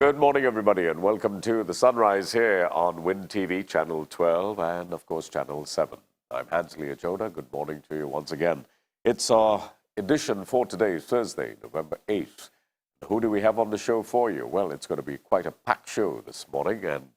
Good morning, everybody, and welcome to The Sunrise here on Win TV, Channel 12, and, of course, Channel 7. I'm Hansley Ajoda. Good morning to you once again. It's our edition for today, Thursday, November 8th. Who do we have on the show for you? Well, it's going to be quite a packed show this morning, and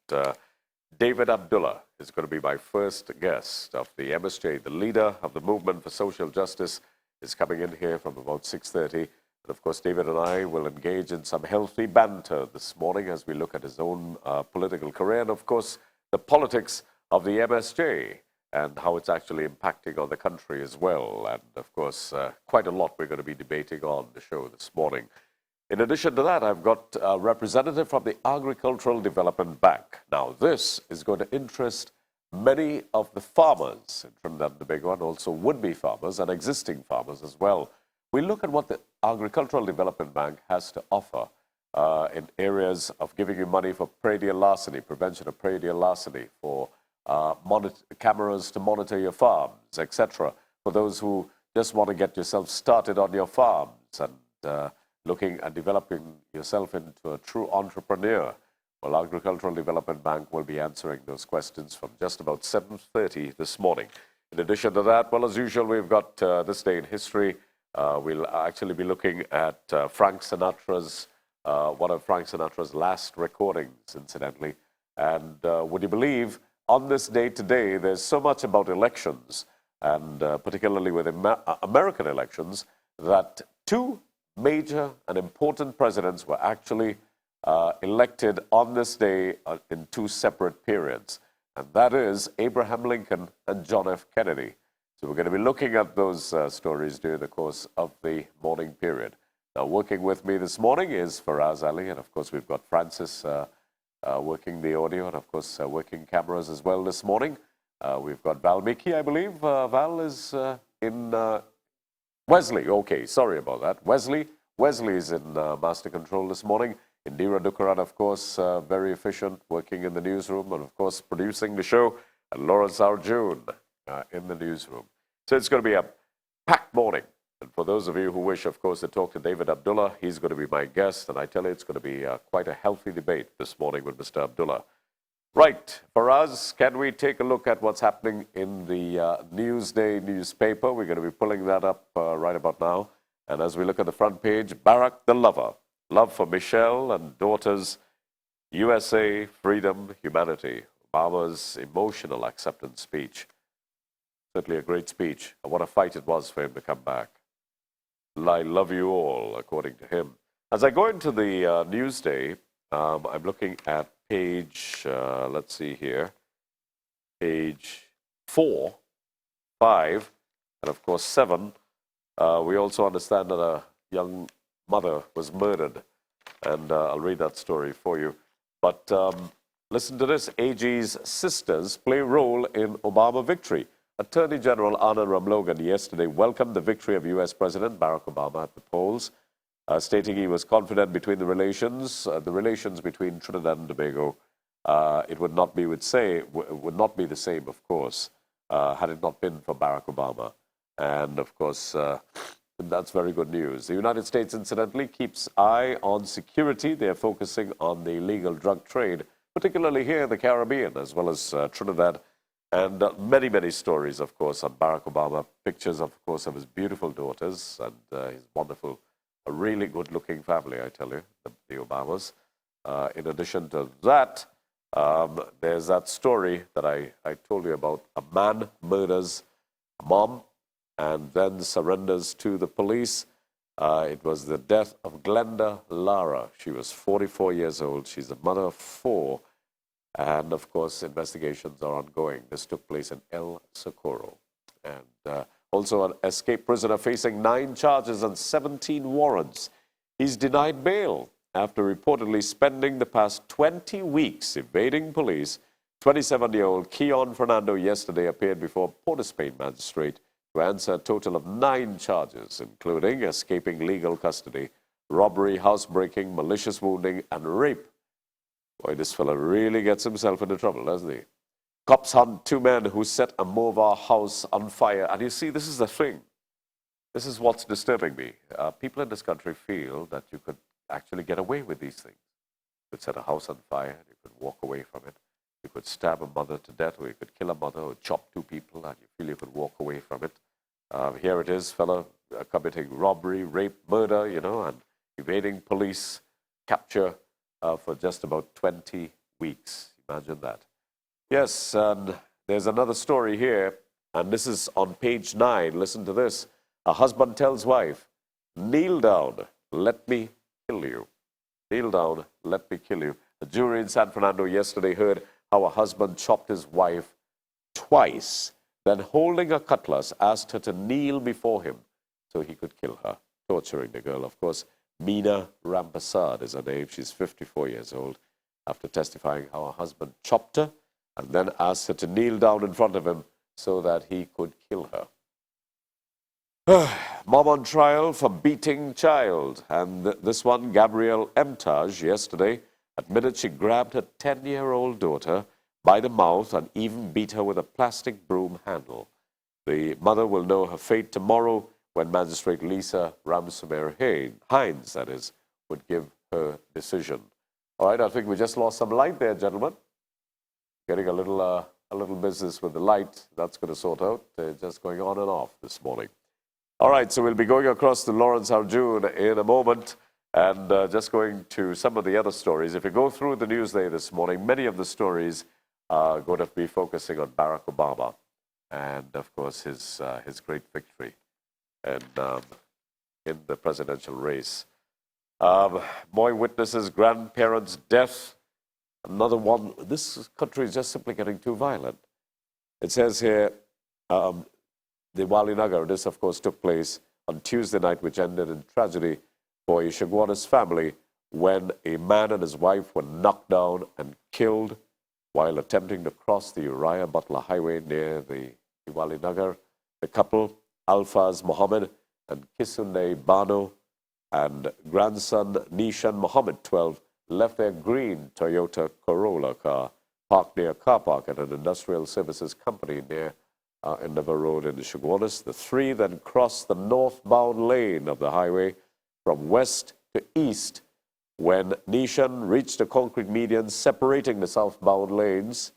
David Abdullah is going to be my first guest of the MSJ. The leader of the Movement for Social Justice is coming in here from about 6:30. And of course, David and I will engage in some healthy banter this morning as we look at his own political career and, of course, the politics of the MSJ and how it's actually impacting on the country as well. And, of course, quite a lot we're going to be debating on the show this morning. In addition to that, I've got a representative from the Agricultural Development Bank. Now, this is going to interest many of the farmers in Trinidad and Tobago and also would-be farmers and existing farmers as well. We look at what the Agricultural Development Bank has to offer in areas of giving you money for predial larceny, prevention of predial larceny, for cameras to monitor your farms, etc. For those who just want to get yourself started on your farms and looking at developing yourself into a true entrepreneur. Well, Agricultural Development Bank will be answering those questions from just about 7:30 this morning. In addition to that, well, as usual, we've got This Day in History. We'll actually be looking at Frank Sinatra's, one of Frank Sinatra's last recordings, incidentally. And would you believe, on this day today, there's so much about elections, and particularly with American elections, that two major and important presidents were actually elected on this day in two separate periods. And that is Abraham Lincoln and John F. Kennedy. So we're going to be looking at those stories during the course of the morning period. Now, working with me this morning is Faraz Ali, and of course we've got Francis working the audio, and of course working cameras as well this morning. We've got Valmiki, I believe. Val is in Wesley. Okay, sorry about that. Wesley is in master control this morning. Indira Dukaran, of course, very efficient, working in the newsroom, and of course producing the show, and Lawrence Arjun in the newsroom. So it's going to be a packed morning. And for those of you who wish, of course, to talk to David Abdullah, he's going to be my guest. And I tell you, it's going to be quite a healthy debate this morning with Mr. Abdullah. Right, for us, can we take a look at what's happening in the Newsday newspaper? We're going to be pulling that up right about now. And as we look at the front page, Barack the Lover, love for Michelle and daughters, USA, freedom, humanity, Obama's emotional acceptance speech. Certainly a great speech. And what a fight it was for him to come back. I love you all, according to him. As I go into the Newsday, I'm looking at page, let's see here, page 4, 5, and of course 7. We also understand that a young mother was murdered. And I'll read that story for you. But listen to this. AG's sisters play role in Obama victory. Attorney General Anna Ramlogan yesterday welcomed the victory of U.S. President Barack Obama at the polls, stating he was confident between the relations between Trinidad and Tobago. It would not be the same, of course, had it not been for Barack Obama. And of course, that's very good news. The United States, incidentally, keeps eye on security. They're focusing on the illegal drug trade, particularly here in the Caribbean, as well as Trinidad. And many, many stories, of course, on Barack Obama. Pictures, of course, of his beautiful daughters and his wonderful, a really good-looking family, I tell you, the Obamas. In addition to that, there's that story that I told you about. A man murders a mom and then surrenders to the police. It was the death of Glenda Lara. She was 44 years old. She's a mother of 4. And, of course, investigations are ongoing. This took place in El Socorro. And also an escaped prisoner facing 9 charges and 17 warrants. He's denied bail after reportedly spending the past 20 weeks evading police. 27-year-old Keon Fernando yesterday appeared before Port of Spain magistrate to answer a total of 9 charges, including escaping legal custody, robbery, housebreaking, malicious wounding, and rape. Boy, this fella really gets himself into trouble, doesn't he? Cops hunt 2 men who set a Morvar house on fire. And you see, this is the thing. This is what's disturbing me. People in this country feel that you could actually get away with these things. You could set a house on fire, you could walk away from it. You could stab a mother to death, or you could kill a mother, or chop 2 people, and you feel you could walk away from it. Here it is, fella committing robbery, rape, murder, and evading police capture for just about 20 weeks. Imagine that. Yes, and there's another story here, and this is on page 9. Listen to this. A husband tells wife, "Kneel down, let me kill you." Kneel down, let me kill you. A jury in San Fernando yesterday heard how a husband chopped his wife twice, then holding a cutlass asked her to kneel before him so he could kill her, torturing the girl. Of course, Meena Rampasad is her name. She's 54 years old. After testifying how her husband chopped her and then asked her to kneel down in front of him so that he could kill her. Mom on trial for beating child. And this one, Gabrielle Emtage, yesterday admitted she grabbed her 10-year-old daughter by the mouth and even beat her with a plastic broom handle. The mother will know her fate tomorrow when Magistrate Lisa Ramsumer Hines, that is, would give her decision. All right, I think we just lost some light there, gentlemen. Getting a little business with the light. That's going to sort out. Just going on and off this morning. All right, so we'll be going across to Lawrence Arjun in a moment and just going to some of the other stories. If you go through the Newsday this morning, many of the stories are going to be focusing on Barack Obama and, of course, his great victory and in the presidential race. Boy witnesses grandparents' death. Another one. This country is just simply getting too violent. It says here, Diwali Nagar, this of course took place on Tuesday night, which ended in tragedy for Ishagwana's family when a man and his wife were knocked down and killed while attempting to cross the Uriah Butler Highway near the Diwali Nagar. The couple, Alfaz Mohammed and Kisunde Bano, and grandson Nishan Mohammed, 12, left their green Toyota Corolla car parked near a car park at an industrial services company near Endeavour Road in Chaguanas. The 3 then crossed the northbound lane of the highway from west to east when Nishan reached a concrete median separating the southbound lanes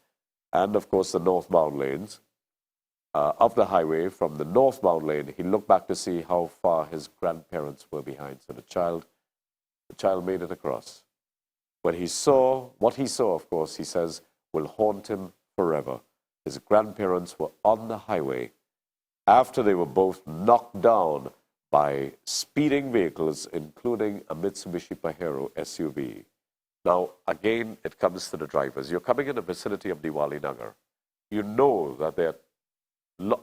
and, of course, the northbound lanes of the highway. From the northbound lane, he looked back to see how far his grandparents were behind. So the child made it across. What he saw, of course, he says, will haunt him forever. His grandparents were on the highway after they were both knocked down by speeding vehicles, including a Mitsubishi Pajero SUV. Now, again, it comes to the drivers. You're coming in the vicinity of Diwali Nagar. You know that there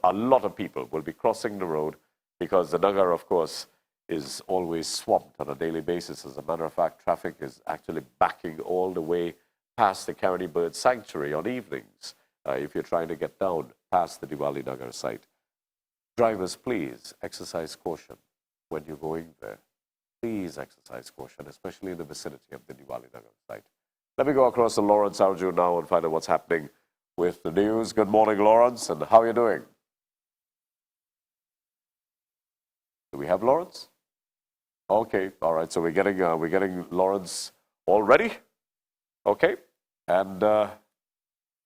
a lot of people will be crossing the road because the Nagar, of course, is always swamped on a daily basis. As a matter of fact, traffic is actually backing all the way past the Caroni Bird Sanctuary on evenings if you're trying to get down past the Diwali Nagar site. Drivers, please exercise caution when you're going there. Please exercise caution, especially in the vicinity of the Diwali Nagar site. Let me go across to Lawrence Arjun now and find out what's happening with the news. Good morning, Lawrence, and how are you doing? Do we have Lawrence? Okay, all right. So we're getting Lawrence all ready. Okay, and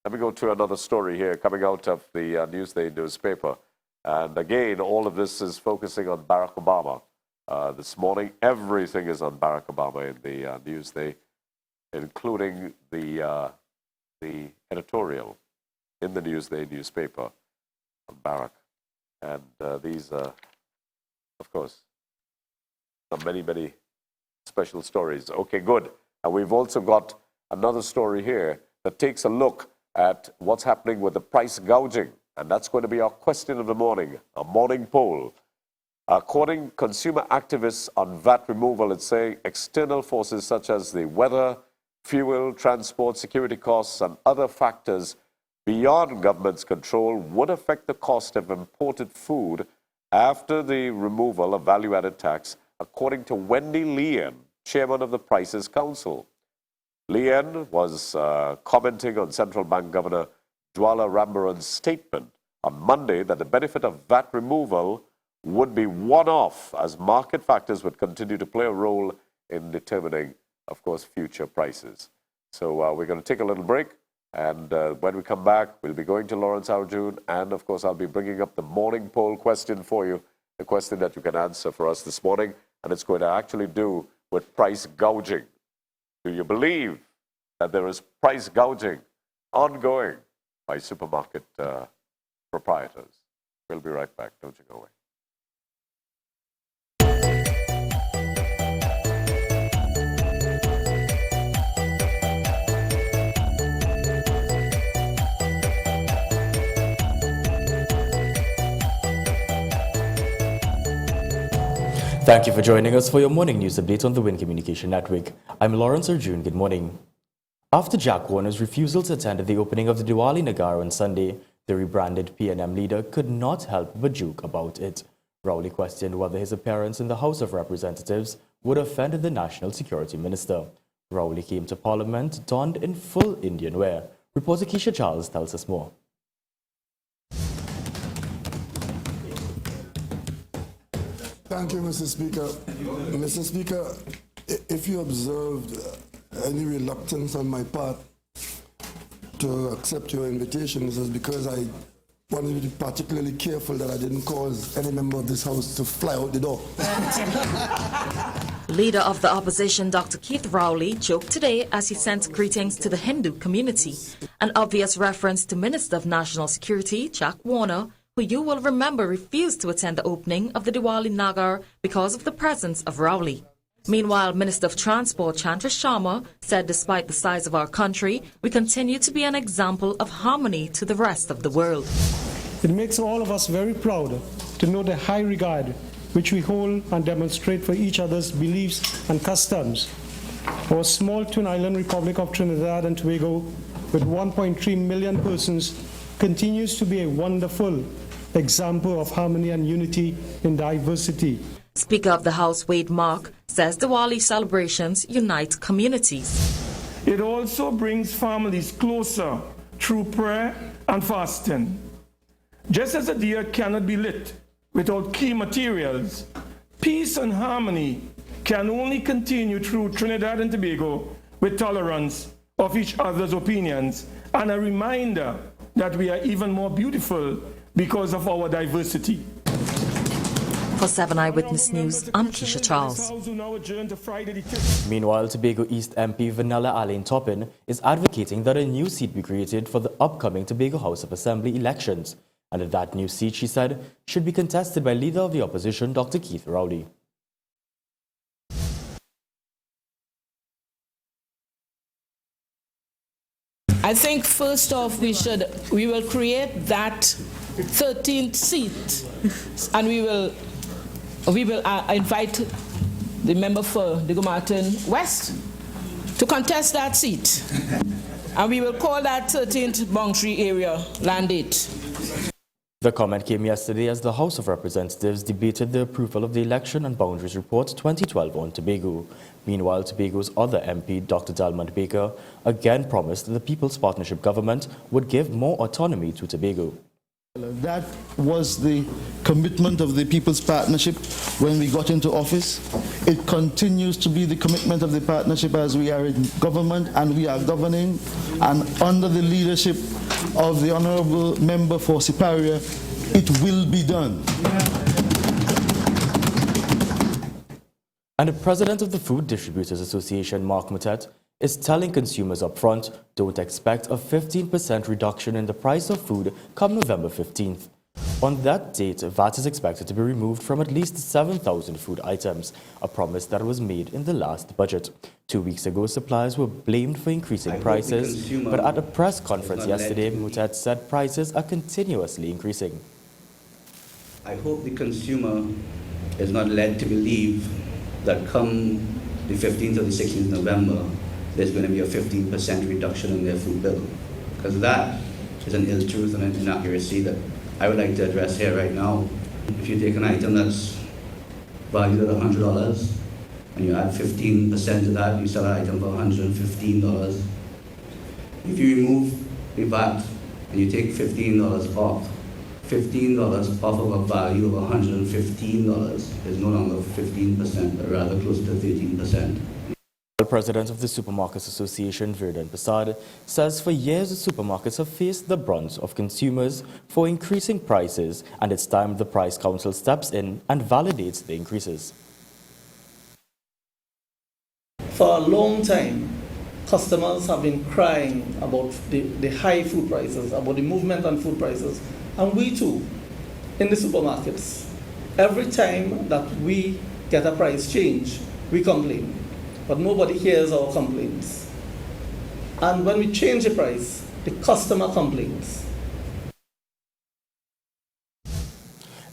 let me go to another story here coming out of the Newsday newspaper. And again, all of this is focusing on Barack Obama. This morning, everything is on Barack Obama in the Newsday, including the editorial in the Newsday newspaper on Barack. And these are, of course, many, many special stories. Okay, good. And we've also got another story here that takes a look at what's happening with the price gouging. And that's going to be our question of the morning, a morning poll. According to consumer activists on VAT removal, it's saying external forces such as the weather, fuel, transport, security costs, and other factors beyond government's control would affect the cost of imported food after the removal of value-added tax, according to Wendy Lien, chairman of the Prices Council. Lien was commenting on Central Bank Governor Jwala Rambaran's statement on Monday that the benefit of VAT removal would be one-off, as market factors would continue to play a role in determining, of course, future prices. So we're going to take a little break, and when we come back, we'll be going to Lawrence Arjun, and of course, I'll be bringing up the morning poll question for you, the question that you can answer for us this morning, and it's going to actually do with price gouging. Do you believe that there is price gouging ongoing by supermarket proprietors? We'll be right back. Don't you go away. Thank you for joining us for your morning news update on the Wind Communication Network. I'm Lawrence Arjun. Good morning. After Jack Warner's refusal to attend the opening of the Diwali Nagar on Sunday, the rebranded PNM leader could not help but joke about it. Rowley questioned whether his appearance in the House of Representatives would offend the National Security Minister. Rowley came to Parliament donned in full Indian wear. Reporter Keisha Charles tells us more. Thank you, Mr. Speaker. Mr. Speaker, if you observed any reluctance on my part to accept your invitation, this is because I wanted to be particularly careful that I didn't cause any member of this House to fly out the door. Leader of the opposition, Dr. Keith Rowley, joked today as he sent greetings to the Hindu community, an obvious reference to Minister of National Security, Jack Warner, who you will remember refused to attend the opening of the Diwali Nagar because of the presence of Rowley. Meanwhile, Minister of Transport Chandra Sharma said despite the size of our country, we continue to be an example of harmony to the rest of the world. It makes all of us very proud to know the high regard which we hold and demonstrate for each other's beliefs and customs. Our small twin island Republic of Trinidad and Tobago, with 1.3 million persons, continues to be a wonderful example of harmony and unity in diversity. Speaker of the House, Wade Mark, says Diwali celebrations unite communities. It also brings families closer through prayer and fasting. Just as a diya cannot be lit without key materials, peace and harmony can only continue through Trinidad and Tobago with tolerance of each other's opinions and a reminder that we are even more beautiful because of our diversity. For 7 Eyewitness News, I'm Keisha Charles. Meanwhile, Tobago East MP Vanilla Alain Toppin is advocating that a new seat be created for the upcoming Tobago House of Assembly elections, and that new seat, she said, should be contested by Leader of the Opposition, Dr. Keith Rowley. I think first off we will create that 13th seat, and we will invite the member for Digomarton West to contest that seat, and we will call that 13th boundary area Land 8. The comment came yesterday as the House of Representatives debated the approval of the Election and Boundaries Report 2012 on Tobago. Meanwhile, Tobago's other MP, Dr. Dalmond Baker, again promised the People's Partnership government would give more autonomy to Tobago. That was the commitment of the People's Partnership when we got into office. It continues to be the commitment of the partnership as we are in government and we are governing, and under the leadership of the Honourable Member for Siparia, it will be done. And the president of the Food Distributors Association, Mark Mutet, is telling consumers up front, don't expect a 15% reduction in the price of food come November 15th. On that date, VAT is expected to be removed from at least 7,000 food items, a promise that was made in the last budget. 2 weeks ago, suppliers were blamed for increasing prices, but at a press conference yesterday, Mutet said prices are continuously increasing. I hope the consumer is not led to believe that come the 15th or the 16th of November, there's going to be a 15% reduction in their food bill. Because that is an ill truth and an inaccuracy that I would like to address here right now. If you take an item that's valued at $100 and you add 15% to that, you sell an item for $115. If you remove the VAT and you take $15 off, $15 off of a value of $115 is no longer 15%, but rather close to 13%. The president of the Supermarkets Association, Verdun Prasad, says for years the supermarkets have faced the brunt of consumers for increasing prices, and it's time the Price Council steps in and validates the increases. For a long time, customers have been crying about the high food prices, about the movement on food prices. And we too, in the supermarkets, every time that we get a price change, we complain. But nobody hears our complaints. And when we change the price, the customer complains.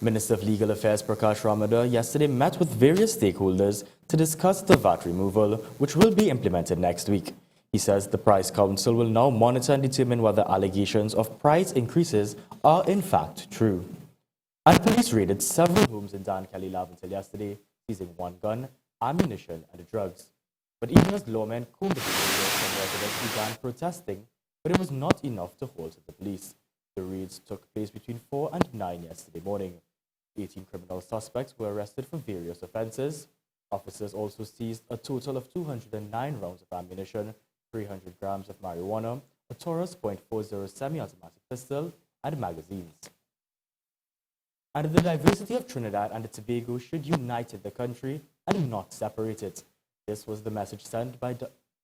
Minister of Legal Affairs Prakash Ramada yesterday met with various stakeholders to discuss the VAT removal, which will be implemented next week. He says the Price Council will now monitor and determine whether allegations of price increases are in fact true. And police raided several homes in Dan Kelly Laventille yesterday, seizing one gun, ammunition, and drugs. But even as lawmen combed the area, some residents began protesting, but it was not enough to halt the police. The raids took place between 4 and 9 yesterday morning. 18 criminal suspects were arrested for various offences. Officers also seized a total of 209 rounds of ammunition, 300 grams of marijuana, a Taurus .40 semi-automatic pistol, and magazines. And the diversity of Trinidad and Tobago should unite the country and not separate it. This was the message sent by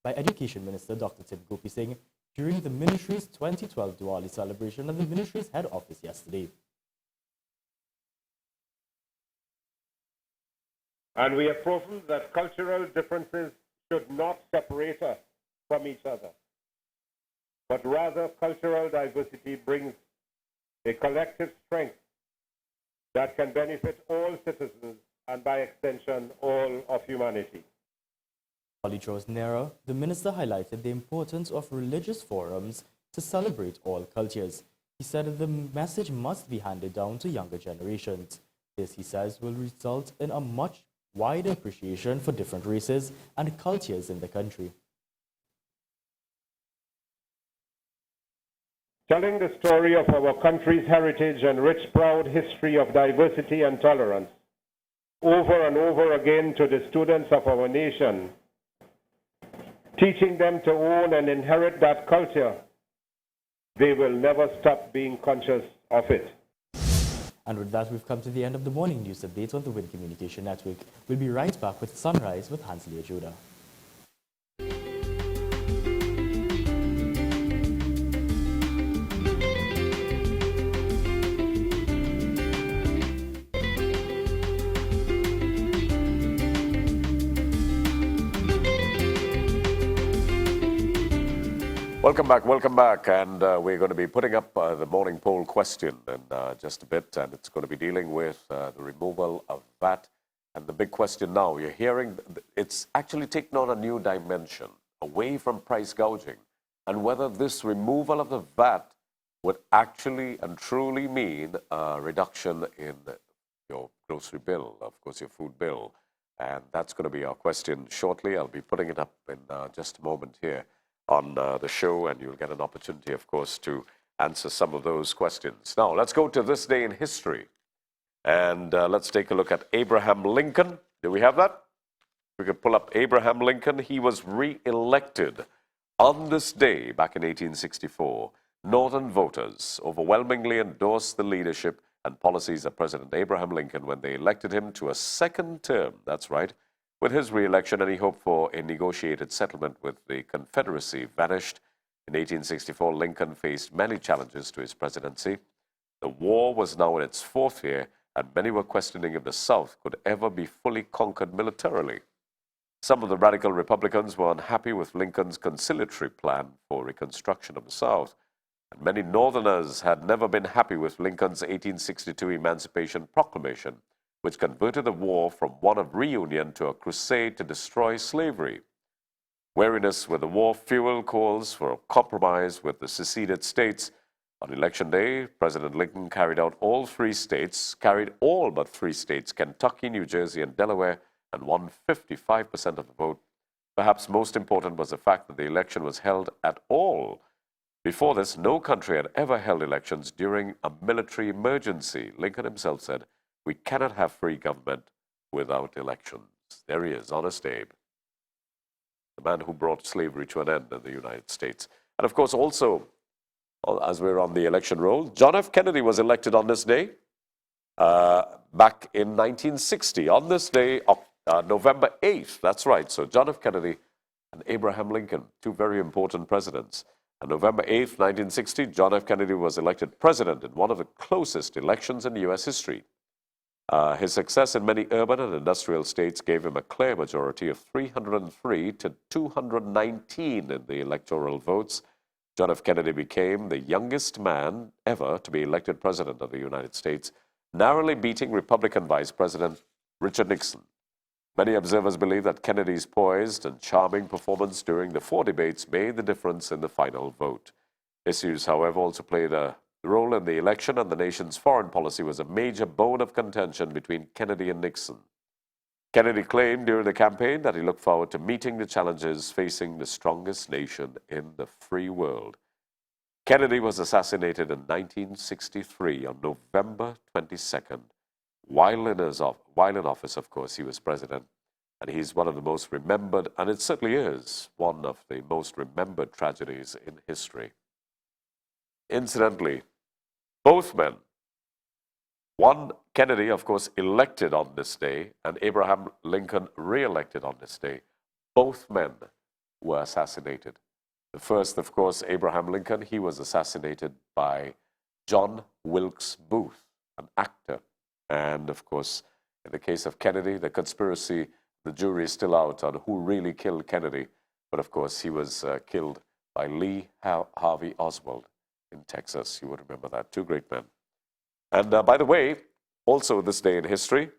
Education Minister Dr. Tim Gopi Singh during the ministry's 2012 Diwali celebration at the ministry's head office yesterday. And we have proven that cultural differences should not separate us from each other, but rather cultural diversity brings a collective strength that can benefit all citizens and by extension all of humanity. Diwali draws nearer, the minister highlighted the importance of religious forums to celebrate all cultures. He said that the message must be handed down to younger generations. This, he says, will result in a much wider appreciation for different races and cultures in the country. Telling the story of our country's heritage and rich, proud history of diversity and tolerance over and over again to the students of our nation, teaching them to own and inherit that culture, they will never stop being conscious of it. And with that, we've come to the end of the morning news update on the Wind Communication Network. We'll be right back with Sunrise with Hansley Ajoda. Welcome back. And we're going to be putting up the morning poll question in just a bit, and it's going to be dealing with the removal of VAT. And the big question now, you're hearing, it's actually taken on a new dimension, away from price gouging, and whether this removal of the VAT would actually and truly mean a reduction in your grocery bill, of course, your food bill. And that's going to be our question shortly. I'll be putting it up in just a moment here on the show, and you'll get an opportunity, of course, to answer some of those questions. Now, let's go to this day in history, and let's take a look at Abraham Lincoln. Do we have that? We could pull up Abraham Lincoln. He was re-elected on this day back in 1864. Northern voters overwhelmingly endorsed the leadership and policies of President Abraham Lincoln when they elected him to a second term. That's right. With his re-election, any hope for a negotiated settlement with the Confederacy vanished. In 1864, Lincoln faced many challenges to his presidency. The war was now in its fourth year, and many were questioning if the South could ever be fully conquered militarily. Some of the radical Republicans were unhappy with Lincoln's conciliatory plan for reconstruction of the South, and many Northerners had never been happy with Lincoln's 1862 Emancipation Proclamation, which converted the war from one of reunion to a crusade to destroy slavery. Weariness with the war fueled calls for a compromise with the seceded states. On Election Day, President Lincoln carried all but three states, Kentucky, New Jersey, and Delaware, and won 55% of the vote. Perhaps most important was the fact that the election was held at all. Before this, no country had ever held elections during a military emergency. Lincoln himself said, "We cannot have free government without elections." There he is, Honest Abe, the man who brought slavery to an end in the United States. And of course, also, as we're on the election roll, John F. Kennedy was elected on this day back in 1960. On this day, November 8th, that's right. So John F. Kennedy and Abraham Lincoln, two very important presidents. On November 8th, 1960, John F. Kennedy was elected president in one of the closest elections in U.S. history. His success in many urban and industrial states gave him a clear majority of 303 to 219 in the electoral votes. John F. Kennedy became the youngest man ever to be elected president of the United States, narrowly beating Republican Vice President Richard Nixon. Many observers believe that Kennedy's poised and charming performance during the 4 debates made the difference in the final vote. Issues, however, also played a role in the election, and the nation's foreign policy was a major bone of contention between Kennedy and Nixon. Kennedy claimed during the campaign that he looked forward to meeting the challenges facing the strongest nation in the free world. Kennedy was assassinated in 1963 on November 22nd. While in office, of course, he was president, and he's one of the most remembered, and it certainly is one of the most remembered tragedies in history. Incidentally, both men, one Kennedy, of course, elected on this day, and Abraham Lincoln re-elected on this day, both men were assassinated. The first, of course, Abraham Lincoln, he was assassinated by John Wilkes Booth, an actor. And, of course, in the case of Kennedy, the conspiracy, the jury is still out on who really killed Kennedy. But, of course, he was killed by Lee Harvey Oswald in Texas. You would remember that. Two great men. And, by the way, also this day in history,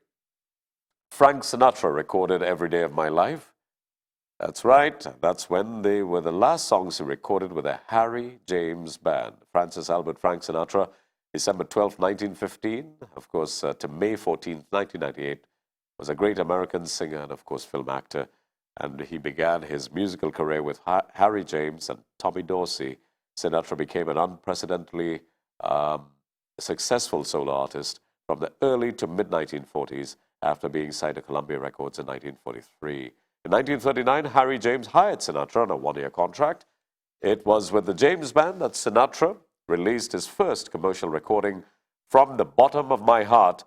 Frank Sinatra recorded Every Day of My Life. That's right. That's when they were the last songs he recorded with a Harry James Band. Francis Albert Frank Sinatra, December 12, 1915, of course, to May 14, 1998, was a great American singer and, of course, film actor. And he began his musical career with Harry James and Tommy Dorsey. Sinatra became an unprecedentedly successful solo artist from the early to mid-1940s after being signed to Columbia Records in 1943. In 1939, Harry James hired Sinatra on a one-year contract. It was with the James Band that Sinatra released his first commercial recording, From the Bottom of My Heart,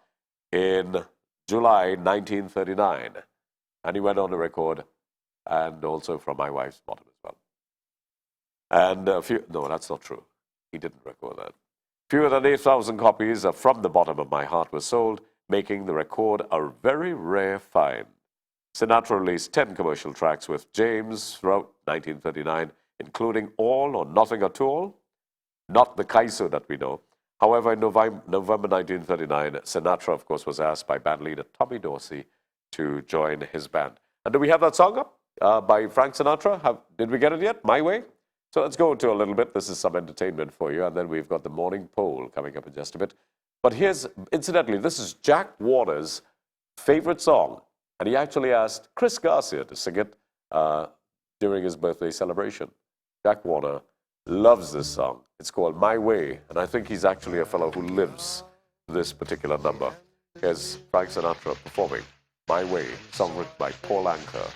in July 1939. And he went on to record, and also From My Wife's Bottom as well. And no, that's not true. He didn't record that. Fewer than 8,000 copies of From the Bottom of My Heart were sold, making the record a very rare find. Sinatra released 10 commercial tracks with James throughout 1939, including All or Nothing at All, not the Kaiso that we know. However, in November 1939, Sinatra, of course, was asked by band leader Tommy Dorsey to join his band. And do we have that song up by Frank Sinatra? Did we get it yet? My Way? So let's go into a little bit. This is some entertainment for you. And then we've got the morning poll coming up in just a bit. But here's, incidentally, this is Jack Warner's favorite song. And he actually asked Chris Garcia to sing it during his birthday celebration. Jack Warner loves this song. It's called My Way. And I think he's actually a fellow who lives this particular number. Here's Frank Sinatra performing My Way, song written by Paul Anka.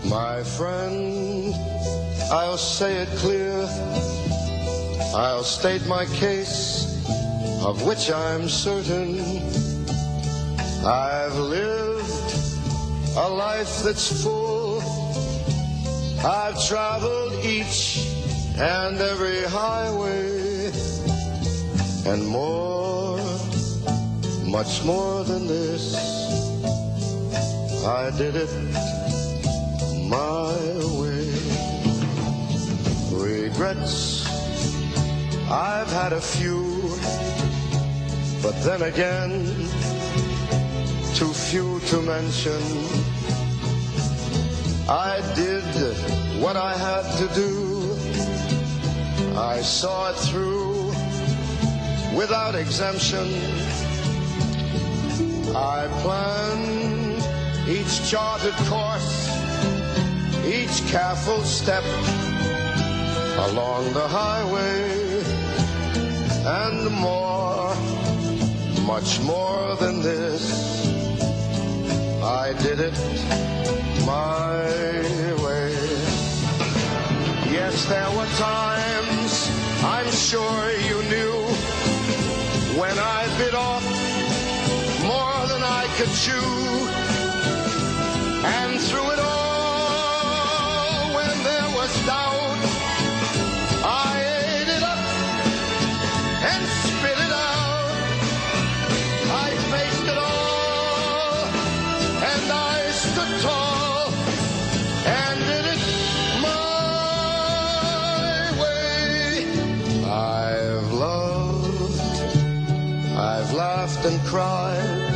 My friend, I'll say it clear. I'll state my case, of which I'm certain. I've lived a life that's full. I've traveled each and every highway, and more, much more than this. I did it my way. Regrets, I've had a few, But then again, too few to mention. I did what I had to do. I saw it through without exemption. I planned each charted course, each careful step along the highway, and more, much more than this, I did it my way. Yes, there were times, I'm sure you knew, when I bit off more than I could chew. And through it all, when there was doubt, I ate it up and spit it out. I faced it all, and I stood tall, and did it my way. I've loved, I've laughed and cried.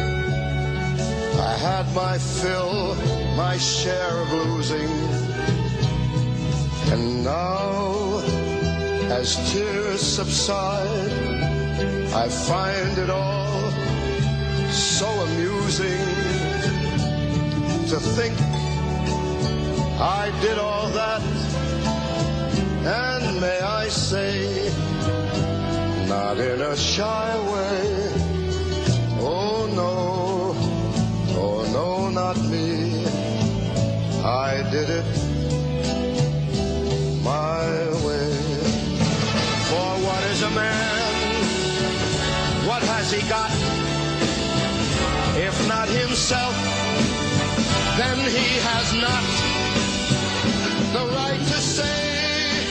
I had my fill, my share of losing. And now, as tears subside, I find it all so amusing to think I did all that, and may I say, not in a shy way. Oh no, oh no, not me. I did it my way. For what is a man? What has he got? If not himself, then he has not the right to say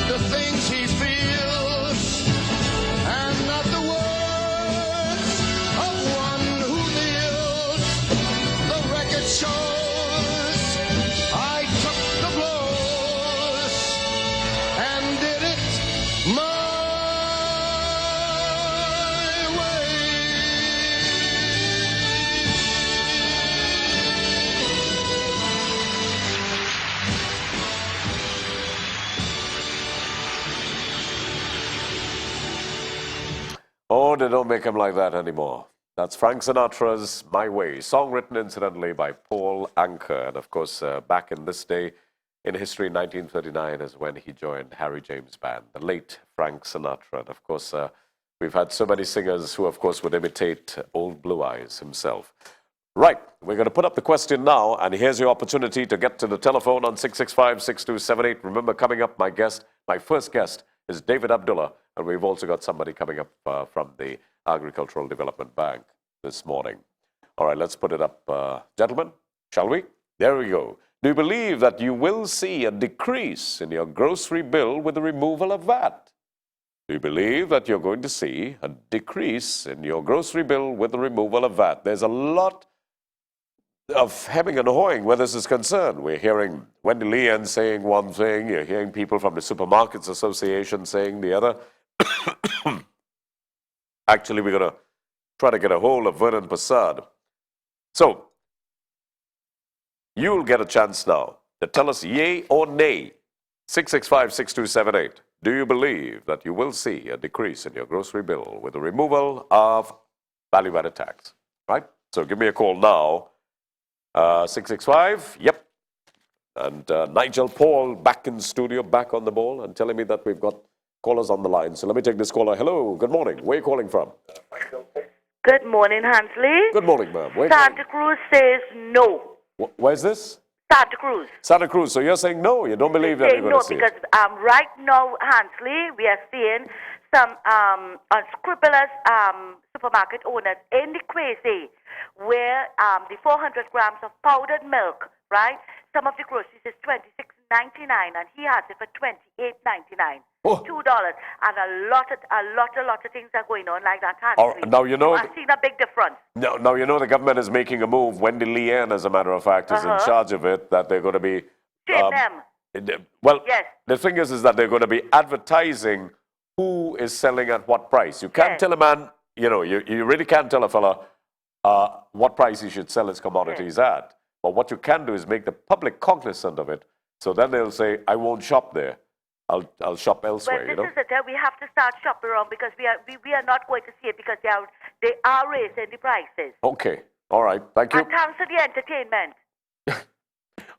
the things he feels, and not the words of one who kneels. The record shows I took the blows and did it my way. Oh, they don't make him like that anymore. That's Frank Sinatra's My Way, song written incidentally by Paul Anka. And of course, back in this day in history, 1939 is when he joined Harry James Band, the late Frank Sinatra. And of course, we've had so many singers who, of course, would imitate Old Blue Eyes himself. Right, we're going to put up the question now, and here's your opportunity to get to the telephone on 665-6278. Remember, coming up, my first guest is David Abdullah, and we've also got somebody coming up from the Agricultural Development Bank this morning. All right, let's put it up, gentlemen, shall we? There we go. Do you believe that you will see a decrease in your grocery bill with the removal of VAT? Do you believe that you're going to see a decrease in your grocery bill with the removal of VAT? There's a lot of hemming and hawing where this is concerned. We're hearing Wendy Leanne saying one thing, you're hearing people from the Supermarkets Association saying the other. Actually, we're going to try to get a hold of Vernon Prasad. So, you'll get a chance now to tell us yay or nay. 665-6278. Do you believe that you will see a decrease in your grocery bill with the removal of value-added tax? Right? So give me a call now. 665, yep. And Nigel Paul back in studio, back on the ball, and telling me that we've got callers on the line. So let me take this caller. Hello, good morning. Where are you calling from? Good morning, Hansley. Good morning, ma'am. Santa Cruz says no. Where's this? Santa Cruz. Santa Cruz. So you're saying no, you don't believe that you're going to see because right now, Hansley, we are seeing some unscrupulous supermarket owners in the Crazy where the 400 grams of powdered milk, right? Some of the groceries is $26.99 and he has it for $28.99. Oh. $2, and a lot of things are going on like that. Hansley. Now you know. I've seen a big difference. Now you know the government is making a move. Wendy Leanne, as a matter of fact, is in charge of it. That they're going to be. Shame them. Well, yes. The thing is that they're going to be advertising who is selling at what price. You can't tell a man you know, you really can't tell a fella what price he should sell his commodities at. But what you can do is make the public cognizant of it. So then they'll say, I won't shop there. I'll shop elsewhere, Well, this is it. We have to start shopping around because we are not going to see it because they are raising the prices. Okay. All right. Thank you. And thanks for the entertainment.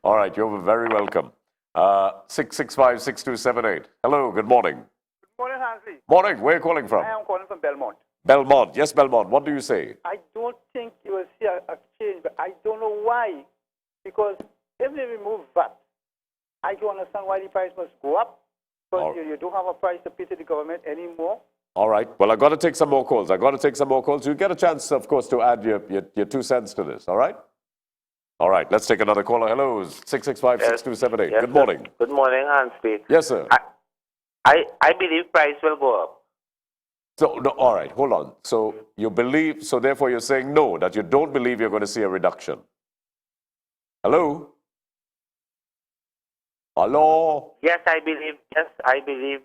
All right. You're very welcome. 665-6278. Hello. Good morning. Good morning, Hansley. Morning. Where are you calling from? I am calling from Belmont. Belmont. Yes, Belmont. What do you say? I don't think you will see a change, but I don't know why. Because if they remove VAT, I don't understand why the price must go up. Because you don't have a price to pay to the government anymore. All right. Well, I've got to take some more calls. You get a chance, of course, to add your 2 cents to this. All right? All right. Let's take another caller. Hello. 665-6278. Yes, Good morning. Good morning, Hansley. Yes, sir. I believe price will go up. So, no, all right. Hold on. So you believe, so therefore you're saying no, that you don't believe you're going to see a reduction. Hello? Hello? Yes, I believe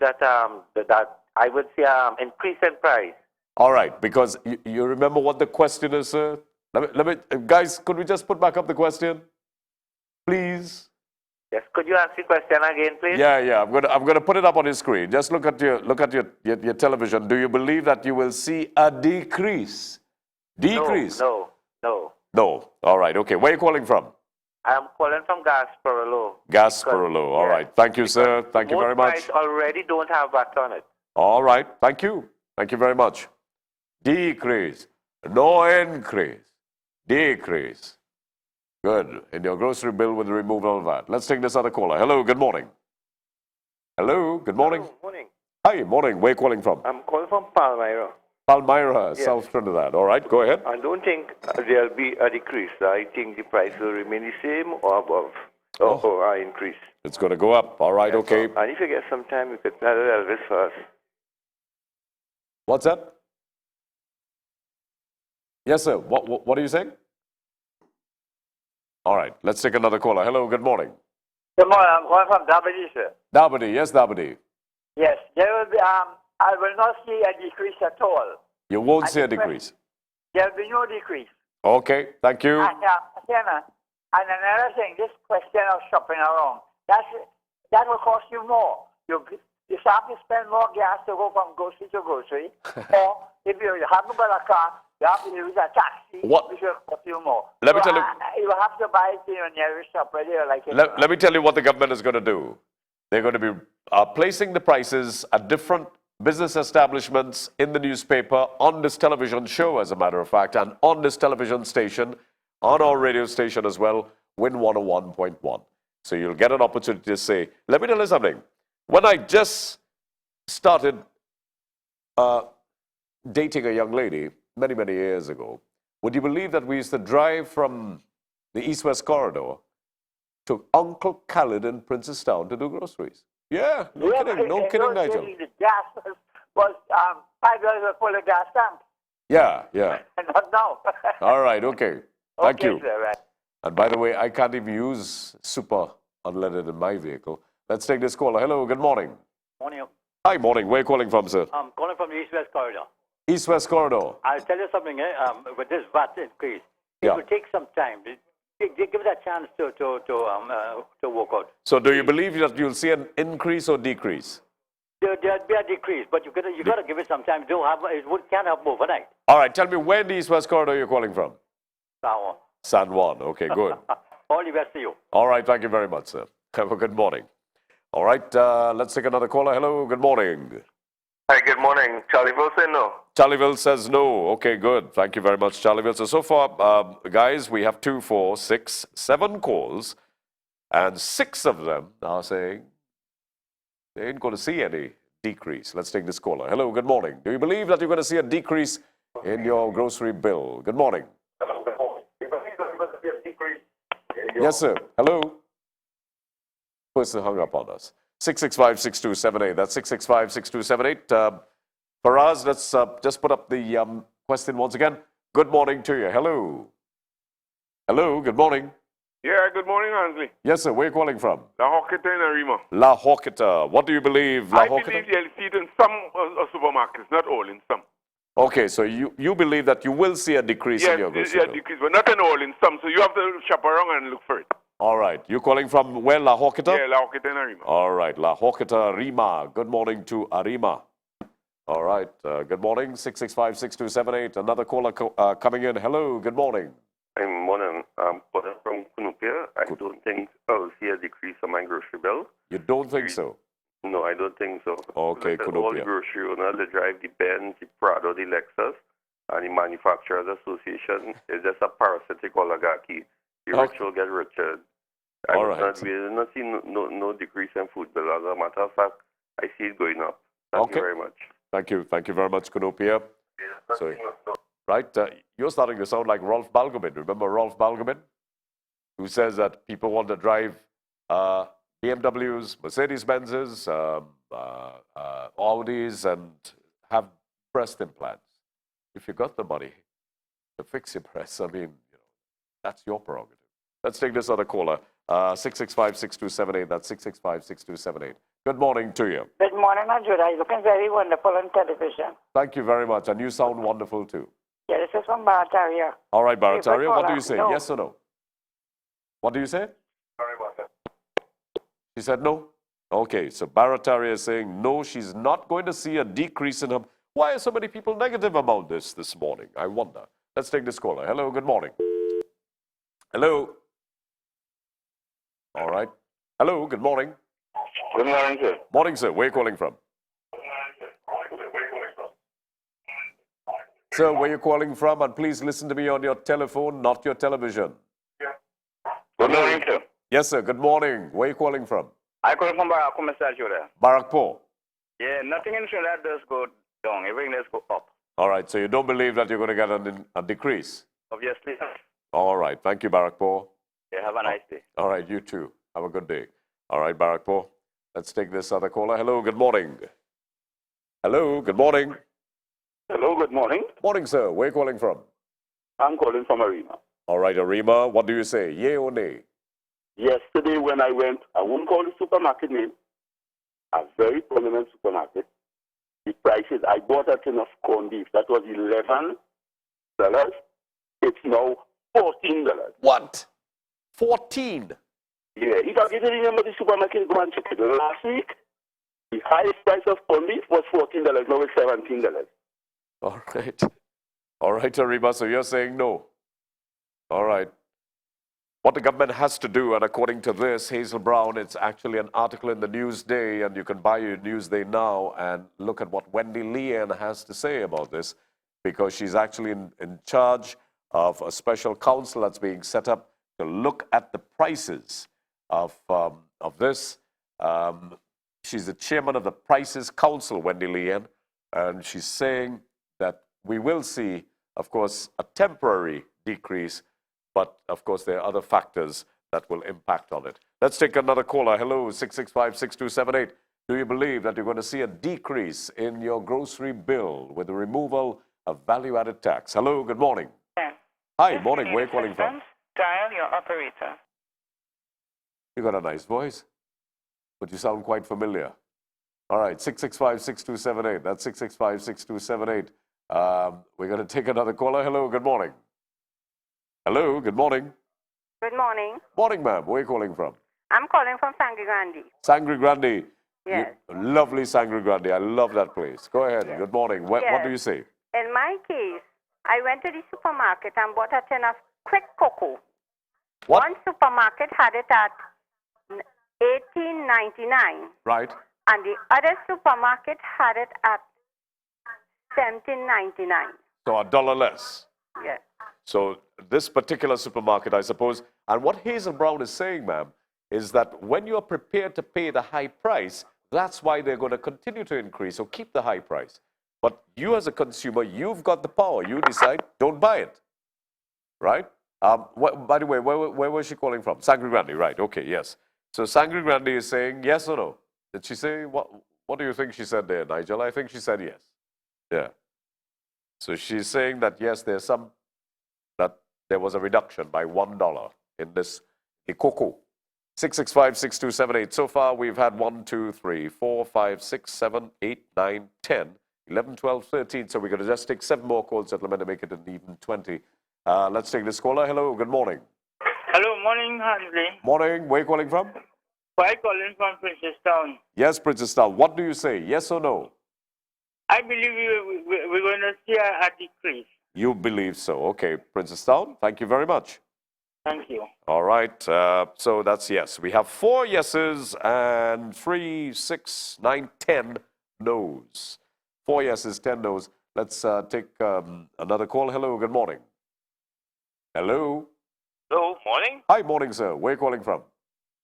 that that I would see increase in price. All right, because you remember what the question is, sir? Let me, guys, could we just put back up the question? Please? Yes, could you ask the question again, please? Yeah. I'm gonna put it up on your screen. Just look at your television. Do you believe that you will see a decrease? Decrease? No. No. All right, okay. Where are you calling from? I am calling from Gasparolo. Gasparolo. All right. Thank you, sir. Thank you very much. Most price already don't have VAT on it. All right. Thank you. Thank you very much. Decrease. No increase. Decrease. Good. In your grocery bill with the removal of VAT. Let's take this other caller. Hello. Good morning. Hello. Good morning. Hello, morning. Hi. Morning. Where are you calling from? I'm calling from Palmyra. Palmyra, Yes. South Trinidad. All right. Go ahead. I don't think there'll be a decrease. I think the price will remain the same or above, or increase. It's going to go up. All right. Okay. And if you get some time, you could tell Elvis first. What's that? Yes, sir. What are you saying? All right. Let's take another caller. Hello. Good morning. Good morning. I'm calling from Dabadi, sir. Dabadi. Yes, Dabadi. Yes, there will be. I will not see a decrease at all. You won't see a decrease. There will be no decrease. Okay. Thank you. And another thing, this question of shopping around, that will cost you more. You have to spend more gas to go from grocery to grocery. Or if you haven't got a car, you have to use a taxi, which will cost you more. Let me tell you. You have to buy it in your nearest shop whether you like it. Let me tell you what the government is going to do. They're going to be placing the prices at different business establishments in the newspaper, on this television show, as a matter of fact, and on this television station, on our radio station as well, Win 101.1. So you'll get an opportunity to say, let me tell you something. When I just started dating a young lady many, many years ago, would you believe that we used to drive from the East-West corridor to Uncle Khalid in Princestown to do groceries? Yeah, no kidding, Nigel. The gas was $5 for the gas tank. Yeah. Not now. All right, okay. Thank you. Sir, right. And by the way, I can't even use super unleaded in my vehicle. Let's take this caller. Hello, good morning. Morning. Hi, morning. Where are you calling from, sir? I'm calling from the East-West corridor. East-West corridor. I'll tell you something, with this VAT increase, it Yeah. will take some time. Give it a chance to work out. So do you believe that you'll see an increase or decrease? There'll be a decrease, but you got to give it some time. Can't happen overnight. All right, tell me where in the East-West corridor you're calling from? San Juan. Okay, good. All the best to you. All right, thank you very much, sir. Have a good morning. All right, let's take another caller. Hello, good morning. Hi, good morning. Charlieville said no. Charlieville says no. Okay, good. Thank you very much, Charlieville. So far, guys, we have 2, 4, 6, 7 calls, and 6 of them are saying they ain't going to see any decrease. Let's take this caller. Hello, good morning. Do you believe that you're going to see a decrease in your grocery bill? Good morning. Yes, sir. Hello. Person hung up on us. 665-6278. That's 665-6278. Faraz, let's just put up the question once again. Good morning to you. Hello. Hello, good morning. Yeah, good morning, Hansley. Yes, sir. Where are you calling from? La Horquetta in Arima. La Horquetta. What do you believe, La Horquetta? I believe you'll see it in some supermarkets, not all, in some. Okay, so you believe that you will see a decrease in your grocery bill. decrease, but not in all, in some. So you have to shop around and look for it. All right. You're calling from where, La Horquita? Yeah, La Horquita and Arima. All right, La Horquita, Arima. Good morning to Arima. All right. Good morning, 665-6278. Another caller coming in. Hello, good morning. I'm morning. Calling from Cunupia. I don't think I'll see a decrease on my grocery bill. You don't think so? No, I don't think so. Okay, Because all Cunupia. grocery owners, they drive the Benz, the Prado, the Lexus, and the Manufacturers Association is just a parasitic oligarchy. The rich will get richer. All right. We will not see no decrease in food bill. As a matter of fact, I see it going up. Thank you very much. Thank you. Thank you very much, Cunupia. So, right, you're starting to sound like Rolf Balgobin. Remember Rolf Balgobin? Who says that people want to drive BMWs, Mercedes-Benzes, Audis, and have breast implants. If you got the money to fix your breasts, I mean, that's your prerogative. Let's take this other caller. 665-6278. That's 665-6278. Good morning to you. Good morning, Judah. You're looking very wonderful on television. Thank you very much. And you sound wonderful too. Yeah, this is from Barataria. All right, Barataria, what do caller. you say? No. Yes or no? What do you say? Sorry about that. She said no? Okay, so Barataria is saying no, she's not going to see a decrease in her. Why are so many people negative about this morning? I wonder. Let's take this caller. Hello, good morning. Hello. All right. Hello, good morning. Good morning, sir. Morning, sir. Where are you calling from? Sir, where are you calling from? And please listen to me on your telephone, not your television. Good morning, sir. Yes, sir. Good morning. Where are you calling from? I call from Barakpur, Mr. Judah. Barakpur. Yeah, nothing in Trinidad does go down. Everything does go up. All right. So you don't believe that you're going to get a decrease? Obviously. All right. Thank you, Barakpur. Yeah, have a nice day. All right. You too. Have a good day. All right, Barakpur. Let's take this other caller. Hello. Good morning. Hello. Good morning. Hello, good morning. Morning, sir. Where are you calling from? I'm calling from Arima. All right, Arima. What do you say? Yay or nay? Yesterday when I went, I won't call the supermarket name, a very prominent supermarket, the prices, I bought a tin of corned beef. That was $11. It's now $14. What? 14? Yeah, if I get to remember the supermarket, go and check it. Last week, the highest price of corned beef was $14. Now it's $17. All right. All right, Arima. So you're saying no. All right. What the government has to do, and according to this, Hazel Brown, it's actually an article in the Newsday, and you can buy your Newsday now and look at what Wendy Leanne has to say about this, because she's actually in charge of a special council that's being set up to look at the prices of this. She's the chairman of the Prices Council, Wendy Leanne, and she's saying that we will see, of course, a temporary decrease, but of course there are other factors that will impact on it. Let's take another caller. Hello, 665-6278. Do you believe that you're going to see a decrease in your grocery bill with the removal of value-added tax? Hello, good morning. Yes. Hi, morning. Where are you calling from? Dial your operator. You got a nice voice, but you sound quite familiar. All right, 665-6278. That's 665-6278. We're going to take another caller. Hello, good morning. Hello, good morning. Good morning. Morning, ma'am. Where are you calling from? I'm calling from Sangre Grande. Sangre Grande. Yes. Lovely Sangre Grande. I love that place. Go ahead. Yes. Good morning. What do you say? In my case, I went to the supermarket and bought a tin of quick cocoa. What? One supermarket had it at $18.99, Right. and the other supermarket had it at $17.99. So $1 less. Yes. So this particular supermarket, I suppose, and what Hazel Brown is saying, ma'am, is that when you are prepared to pay the high price, that's why they're going to continue to increase or keep the high price. But you as a consumer, you've got the power. You decide, don't buy it. Right? By the way, where was she calling from? Sangre Grande, right. Okay, yes. So Sangre Grande is saying yes or no? Did she say, what do you think she said there, Nigel? I think she said yes. Yeah. So she's saying that, yes, there was a reduction by $1 in this cocoa. 665-6278. So far, we've had 1, 2, 3, 4, 5, 6, 7, 8, 9, 10 11, 12, 13. So we're going to just take 7 more calls that to make it an even 20. Let's take this caller. Hello, good morning. Hello, morning, Hansley. Morning. Where are you calling from? Why calling from Princestown? Yes, Princestown. What do you say? Yes or no? I believe we're going to see a decrease. You believe so. Okay, Princestown. Thank you very much. Thank you. All right. So that's yes. We have 4 yeses and 3, 6, 9, 10 no's. 4 yeses, 10 no's. Let's take another call. Hello, good morning. Hello. Hello, morning. Hi, morning, sir. Where are you calling from?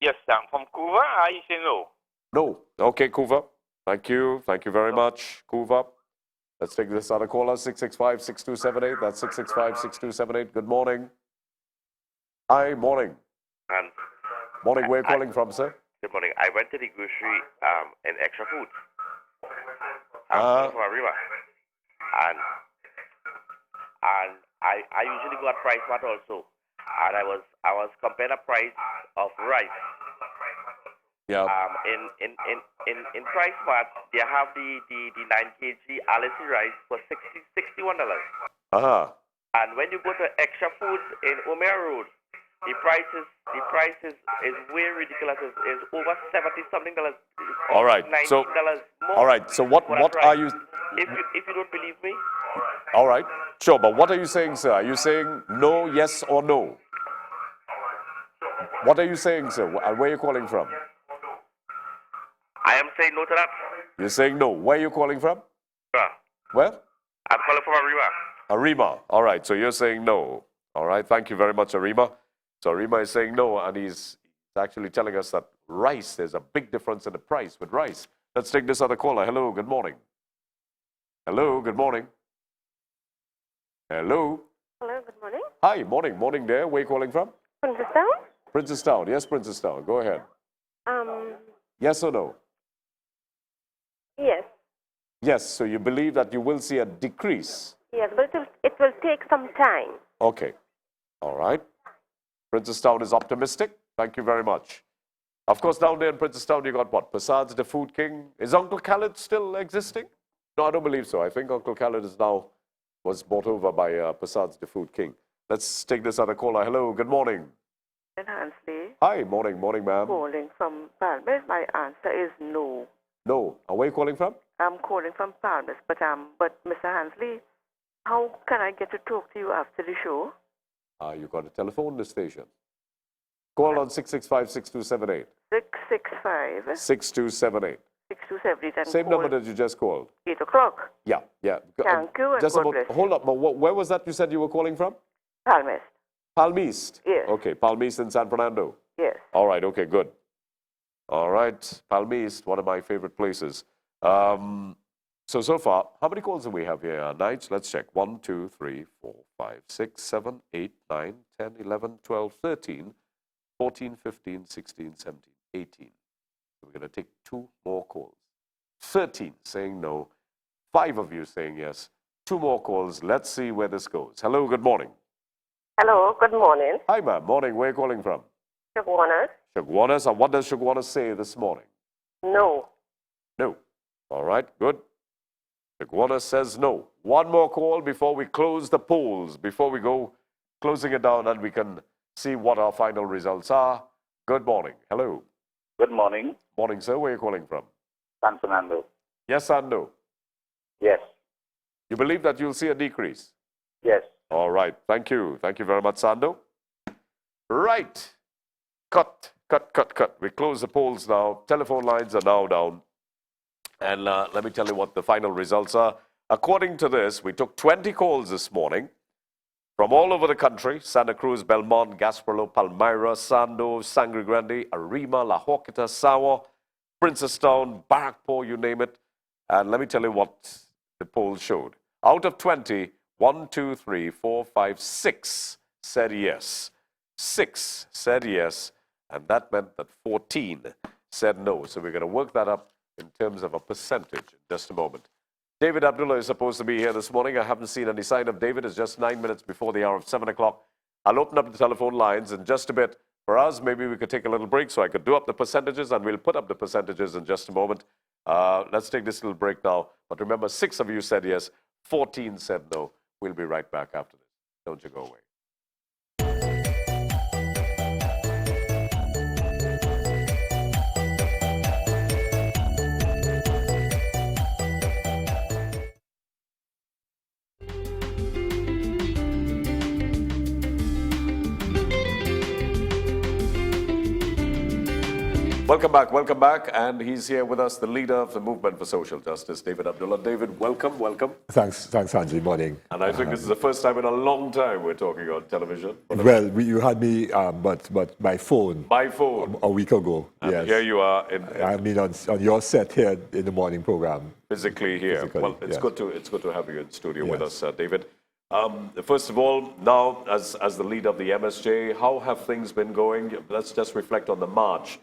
Yes, I'm from Cuba. I say no. No. Okay, Kuva. Thank you. Thank you very much, Kuva. Let's take this other caller, 665-6278. That's 665-6278. Good morning. Hi, morning. And Morning. Where are you calling from, sir? good morning. I went to the grocery in extra food. I'm from Arriba. And I usually go at Price Mart also. And I was comparing the price of rice. Yeah. In Price Mart, they have the 9 kg Alice rice for $61. Uh-huh. And when you go to extra foods in Omer Road, the price is way ridiculous. It's over $70-something. All right. So, $19 more. all right. So what are you? If you don't believe me, All right. Sure. But what are you saying, sir? Are you saying no, yes, or no? What are you saying, sir? And where are you calling from? I am saying no to that. You're saying no. Where are you calling from? Yeah. Where? I'm calling from Arriba. Arima. All right. So you're saying no. All right. Thank you very much, Arima. So Arima is saying no, and he's actually telling us that rice, there's a big difference in the price with rice. Let's take this other caller. Hello, good morning. Hello, good morning. Hello. Hello, good morning. Hi, morning. Morning there. Where are you calling from? Princestown? Princestown. Yes, Princestown. Go ahead. Yes or no? Yes. Yes. So you believe that you will see a decrease? Yes, but it will take some time. Okay. All right. Princestown is optimistic. Thank you very much. Of course, down there in Princestown, you got what? Prasad's the Food King. Is Uncle Khaled still existing? No, I don't believe so. I think Uncle Khaled was bought over by Prasad's the Food King. Let's take this other caller. Hello, good morning. Hansley. Hi, morning, ma'am. Calling from Palmas. My answer is no. No. Where are you calling from? I'm calling from Palmas, but Mr. Hansley, how can I get to talk to you after the show? You got a telephone in the station. Call on 665-6278. 665 6278. 6278. And Same call number that you just called. 8 o'clock. Yeah. Thank you. And Just God about, bless you. hold up. Where was that you said you were calling from? Palmas. Palm East? Yes. Okay, Palm East in San Fernando? Yes. All right, okay, good. All right, Palm East, one of my favorite places. So far, how many calls do we have here? Nights, let's check. 1, 2, 3, 4, 5, 6, 7, 8, 9, 10, 11, 12, 13, 14, 15, 16, 17, 18. So we're going to take 2 more calls. 13 saying no, 5 of you saying yes. 2 more calls. Let's see where this goes. Hello, good morning. Hello, good morning. Hi, ma'am. Morning. Where are you calling from? Shagwanas. Shagwanas. And what does Shagwanas say this morning? No. No. All right, good. Shagwanas says no. 1 more call before we close the polls, before we go closing it down and we can see what our final results are. Good morning. Hello. Good morning. Morning, sir. Where are you calling from? San Fernando. Yes and no? Yes. You believe that you'll see a decrease? Yes. All right. Thank you. Thank you very much, Sando. Right. Cut. We close the polls now. Telephone lines are now down. And let me tell you what the final results are. According to this, we took 20 calls this morning from all over the country. Santa Cruz, Belmont, Gasparilla, Palmyra, Sando, Sangre Grande, Arima, La Joquita, Sawa, Princestown, Barrackpore, you name it. And let me tell you what the poll showed. Out of 20, 1, 2, 3, 4, 5, 6 said yes. 6 said yes, and that meant that 14 said no. So we're going to work that up in terms of a percentage in just a moment. David Abdullah is supposed to be here this morning. I haven't seen any sign of David. It's just 9 minutes before the hour of 7 o'clock. I'll open up the telephone lines in just a bit. For us, maybe we could take a little break so I could do up the percentages, and we'll put up the percentages in just a moment. Let's take this little break now. But remember, 6 of you said yes, 14 said no. We'll be right back after this. Don't you go away. Welcome back. And he's here with us, the leader of the Movement for Social Justice, David Abdullah. David, welcome. Thanks, Angie. Morning. And I think this is the first time in a long time we're talking on television. Well, you had me, but by phone. By phone. A week ago, And yes. here you are. I mean, on your set here in the morning program. Physically here. Well, it's yes. good to have you in studio with Yes. us, David. First of all, now as the leader of the MSJ, how have things been going? Let's just reflect on the march.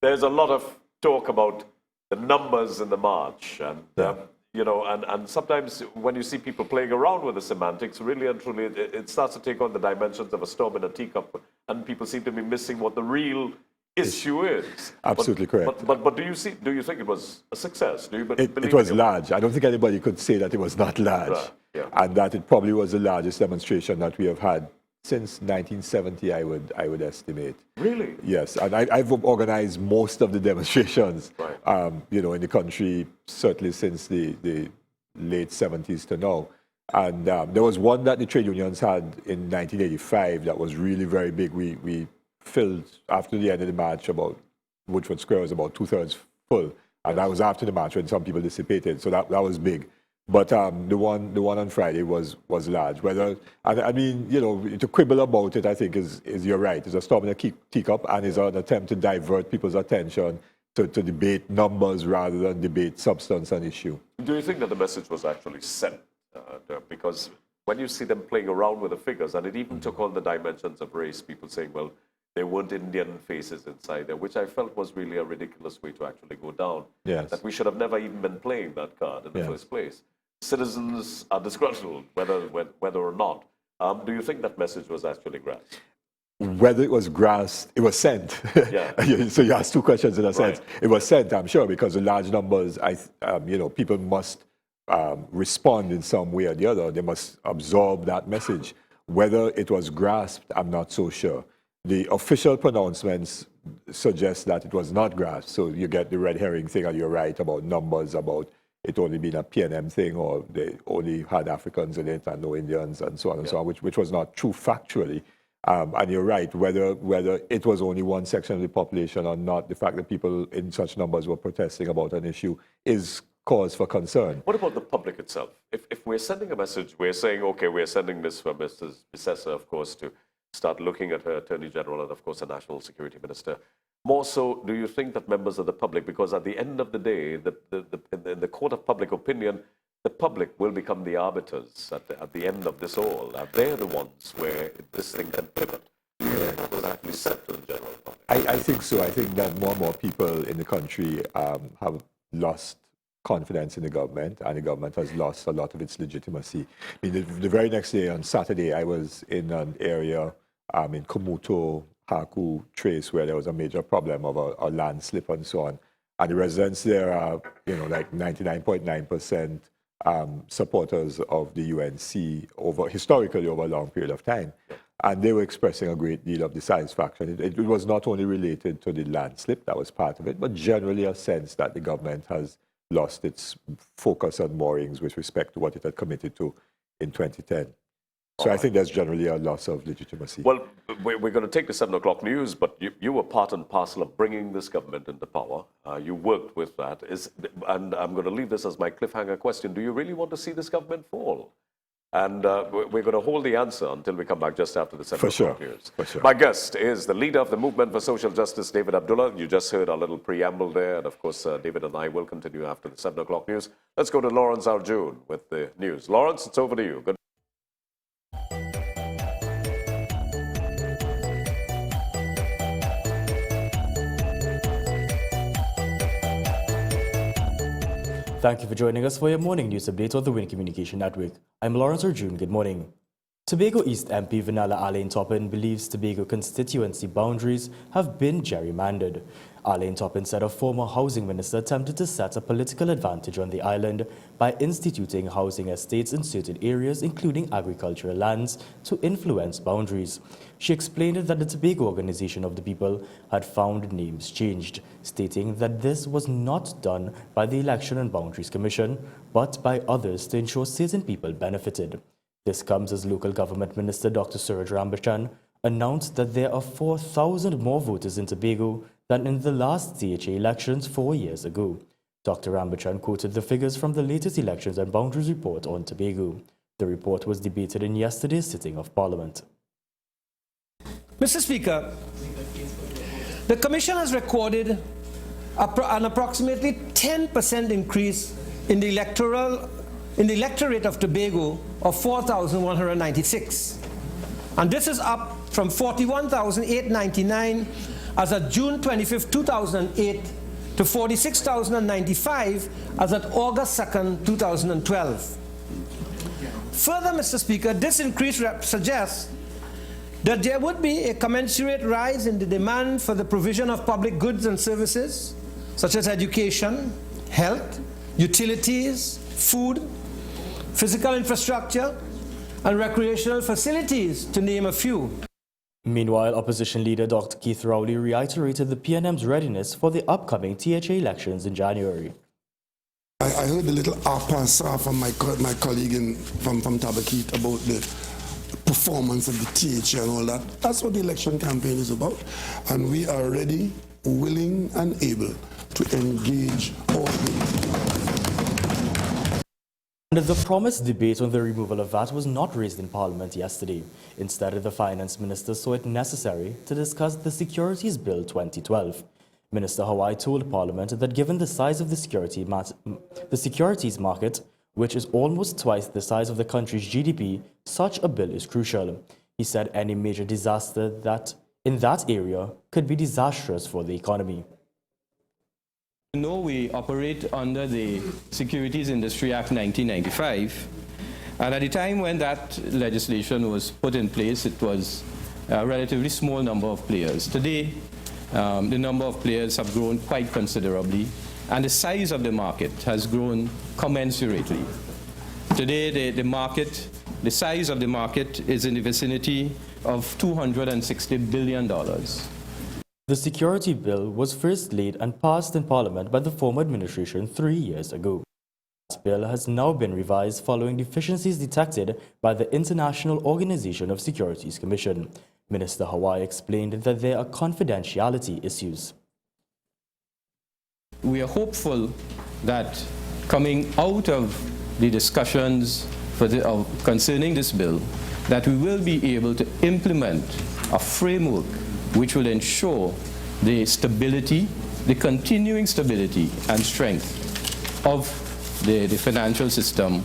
There's a lot of talk about the numbers in the march, and and sometimes when you see people playing around with the semantics, really and truly, it starts to take on the dimensions of a storm in a teacup, and people seem to be missing what the real issue is. Absolutely correct. But do you think it was a success? Do you believe It was large. I don't think anybody could say that it was not large, Right, yeah. and that it probably was the largest demonstration that we have had since 1970. I would estimate. Really? Yes, and I've organized most of the demonstrations, in the country, certainly since the late 70s to now. And there was one that the trade unions had in 1985 that was really very big. We filled, after the end of the march, about Woodford Square was about 2/3 full, and that was after the march when some people dissipated. So that was big. But the one on Friday was large. To quibble about it, I think is you're right. It's a storm in a teacup, and it's an attempt to divert people's attention to debate numbers rather than debate substance and issue. Do you think that the message was actually sent? Because when you see them playing around with the figures, and it even took on the dimensions of race, people saying, well, there weren't Indian faces inside there, which I felt was really a ridiculous way to actually go down. Yes. That we should have never even been playing that card in the first place. Citizens are disgruntled, whether or not. Do you think that message was actually grasped? Whether it was grasped, it was sent. Yeah. So you asked 2 questions in a sense. It was sent, I'm sure, because the large numbers, people must respond in some way or the other. They must absorb that message. Whether it was grasped, I'm not so sure. The official pronouncements suggest that it was not grasped. So you get the red herring thing, and you're right about numbers, about it only being a PNM thing, or they only had Africans in it and no Indians, and so on and so on, which was not true factually. And you're right, whether it was only one section of the population or not, the fact that people in such numbers were protesting about an issue is cause for concern. What about the public itself? If we're sending a message, we're saying, okay, we're sending this for Mrs. Bissessa, of course, to start looking at her Attorney General and, of course, the National Security Minister. More so, do you think that members of the public, because at the end of the day, in the court of public opinion, the public will become the arbiters at the end of this all. They're the ones where this thing can pivot. That was actually said to the general public. I think so. I think that more and more people in the country have lost confidence in the government, and the government has lost a lot of its legitimacy. I mean, the very next day, on Saturday, I was in an area in Komuto, Haku, Trace, where there was a major problem of a landslip and so on. And the residents there are, like 99.9% supporters of the UNC historically over a long period of time. And they were expressing a great deal of dissatisfaction. It was not only related to the landslip, that was part of it, but generally a sense that the government has lost its focus on moorings with respect to what it had committed to in 2010. So I think there's generally a loss of legitimacy. Well, we're going to take the 7 o'clock news, but you were part and parcel of bringing this government into power. You worked with that. And I'm going to leave this as my cliffhanger question. Do you really want to see this government fall? And we're going to hold the answer until we come back just after the 7 o'clock news. For sure. My guest is the leader of the Movement for Social Justice, David Abdullah. You just heard our little preamble there. And of course, David and I will continue after the 7 o'clock news. Let's go to Lawrence Arjun with the news. Lawrence, it's over to you. Good. Thank you for joining us for your morning news update on the Win Communication Network. I'm Lawrence Arjun. Good morning. Tobago East MP Vanilla Alain Toppin believes Tobago constituency boundaries have been gerrymandered. Alain Toppin said a former housing minister attempted to set a political advantage on the island by instituting housing estates in certain areas, including agricultural lands, to influence boundaries. She explained that the Tobago Organization of the People had found names changed, stating that this was not done by the Election and Boundaries Commission, but by others to ensure certain people benefited. This comes as local government minister Dr. Suraj Rambachan announced that there are 4,000 more voters in Tobago than in the last THA elections 4 years ago. Dr. Rambachan quoted the figures from the latest Elections and Boundaries report on Tobago. The report was debated in yesterday's sitting of Parliament. Mr. Speaker, the Commission has recorded an approximately 10% increase in the electorate of Tobago of 4,196. And this is up from 41,899 as at June 25, 2008 to 46,095 as at August 2nd, 2012. Further, Mr. Speaker, this increase suggests that there would be a commensurate rise in the demand for the provision of public goods and services, such as education, health, utilities, food, physical infrastructure, and recreational facilities, to name a few. Meanwhile, opposition leader Dr. Keith Rowley reiterated the PNM's readiness for the upcoming THA elections in January. I heard a little pass from my colleague from Tabakeet about the performance of the THA and all that. That's what the election campaign is about. And we are ready, willing, and able to engage all the... The promised debate on the removal of VAT was not raised in Parliament yesterday. Instead, the Finance Minister saw it necessary to discuss the Securities Bill 2012. Minister Hawaii told Parliament that given the size of the securities market, which is almost twice the size of the country's GDP, such a bill is crucial. He said any major disaster in that area could be disastrous for the economy. You know, we operate under the Securities Industry Act 1995, and at the time when that legislation was put in place, it was a relatively small number of players. Today, the number of players have grown quite considerably, and the size of the market has grown commensurately. Today, the size of the market is in the vicinity of $260 billion. The security bill was first laid and passed in Parliament by the former administration 3 years ago. This bill has now been revised following deficiencies detected by the International Organization of Securities Commission. Minister Hawaii explained that there are confidentiality issues. We are hopeful that coming out of the discussions concerning this bill, that we will be able to implement a framework which will ensure the stability, the continuing stability and strength of the financial system.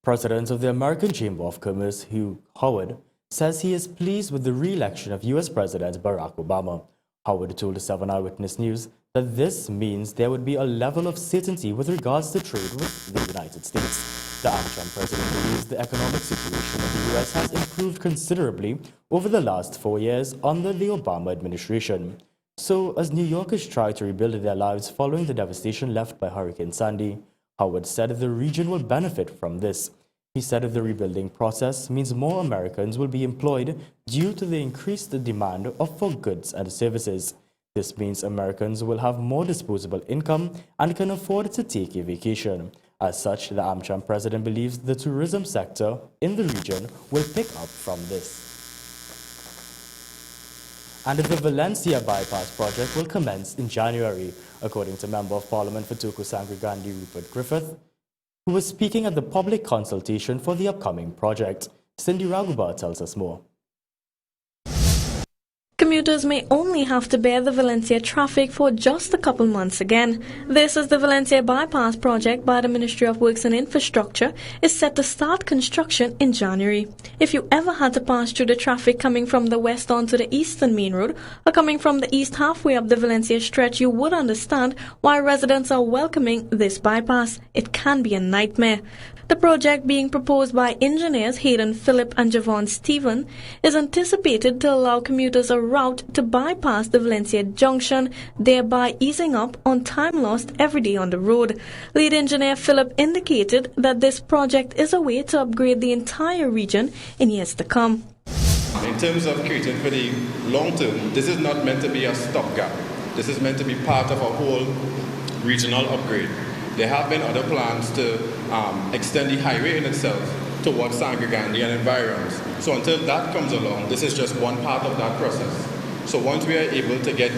President of the American Chamber of Commerce, Hugh Howard, says he is pleased with the re-election of U.S. President Barack Obama. Howard told 7 Eyewitness News that this means there would be a level of certainty with regards to trade with the United States. The AmCham president believes the economic situation in the U.S. has improved considerably over the last 4 years under the Obama administration. So, as New Yorkers try to rebuild their lives following the devastation left by Hurricane Sandy, Howard said the region will benefit from this. He said the rebuilding process means more Americans will be employed due to the increased demand for goods and services. This means Americans will have more disposable income and can afford to take a vacation. As such, the AmCham president believes the tourism sector in the region will pick up from this. And the Valencia Bypass project will commence in January, according to Member of Parliament for Toko Sangre Gandhi Rupert Griffith, who was speaking at the public consultation for the upcoming project. Cindy Raguba tells us more. Commuters may only have to bear the Valencia traffic for just a couple months again. This is the Valencia Bypass project by the Ministry of Works and Infrastructure is set to start construction in January. If you ever had to pass through the traffic coming from the west onto the eastern main road or coming from the east halfway up the Valencia stretch, you would understand why residents are welcoming this bypass. It can be a nightmare. The project, being proposed by engineers Hayden Phillip and Javon Stephen, is anticipated to allow commuters a route to bypass the Valencia junction, thereby easing up on time lost every day on the road. Lead engineer Philip indicated that this project is a way to upgrade the entire region in years to come. In terms of creating for the long term, this is not meant to be a stopgap. This is meant to be part of a whole regional upgrade. There have been other plans to extend the highway in itself towards Sangre-Gandhi and environs. So until that comes along, this is just one part of that process. So once we are able to get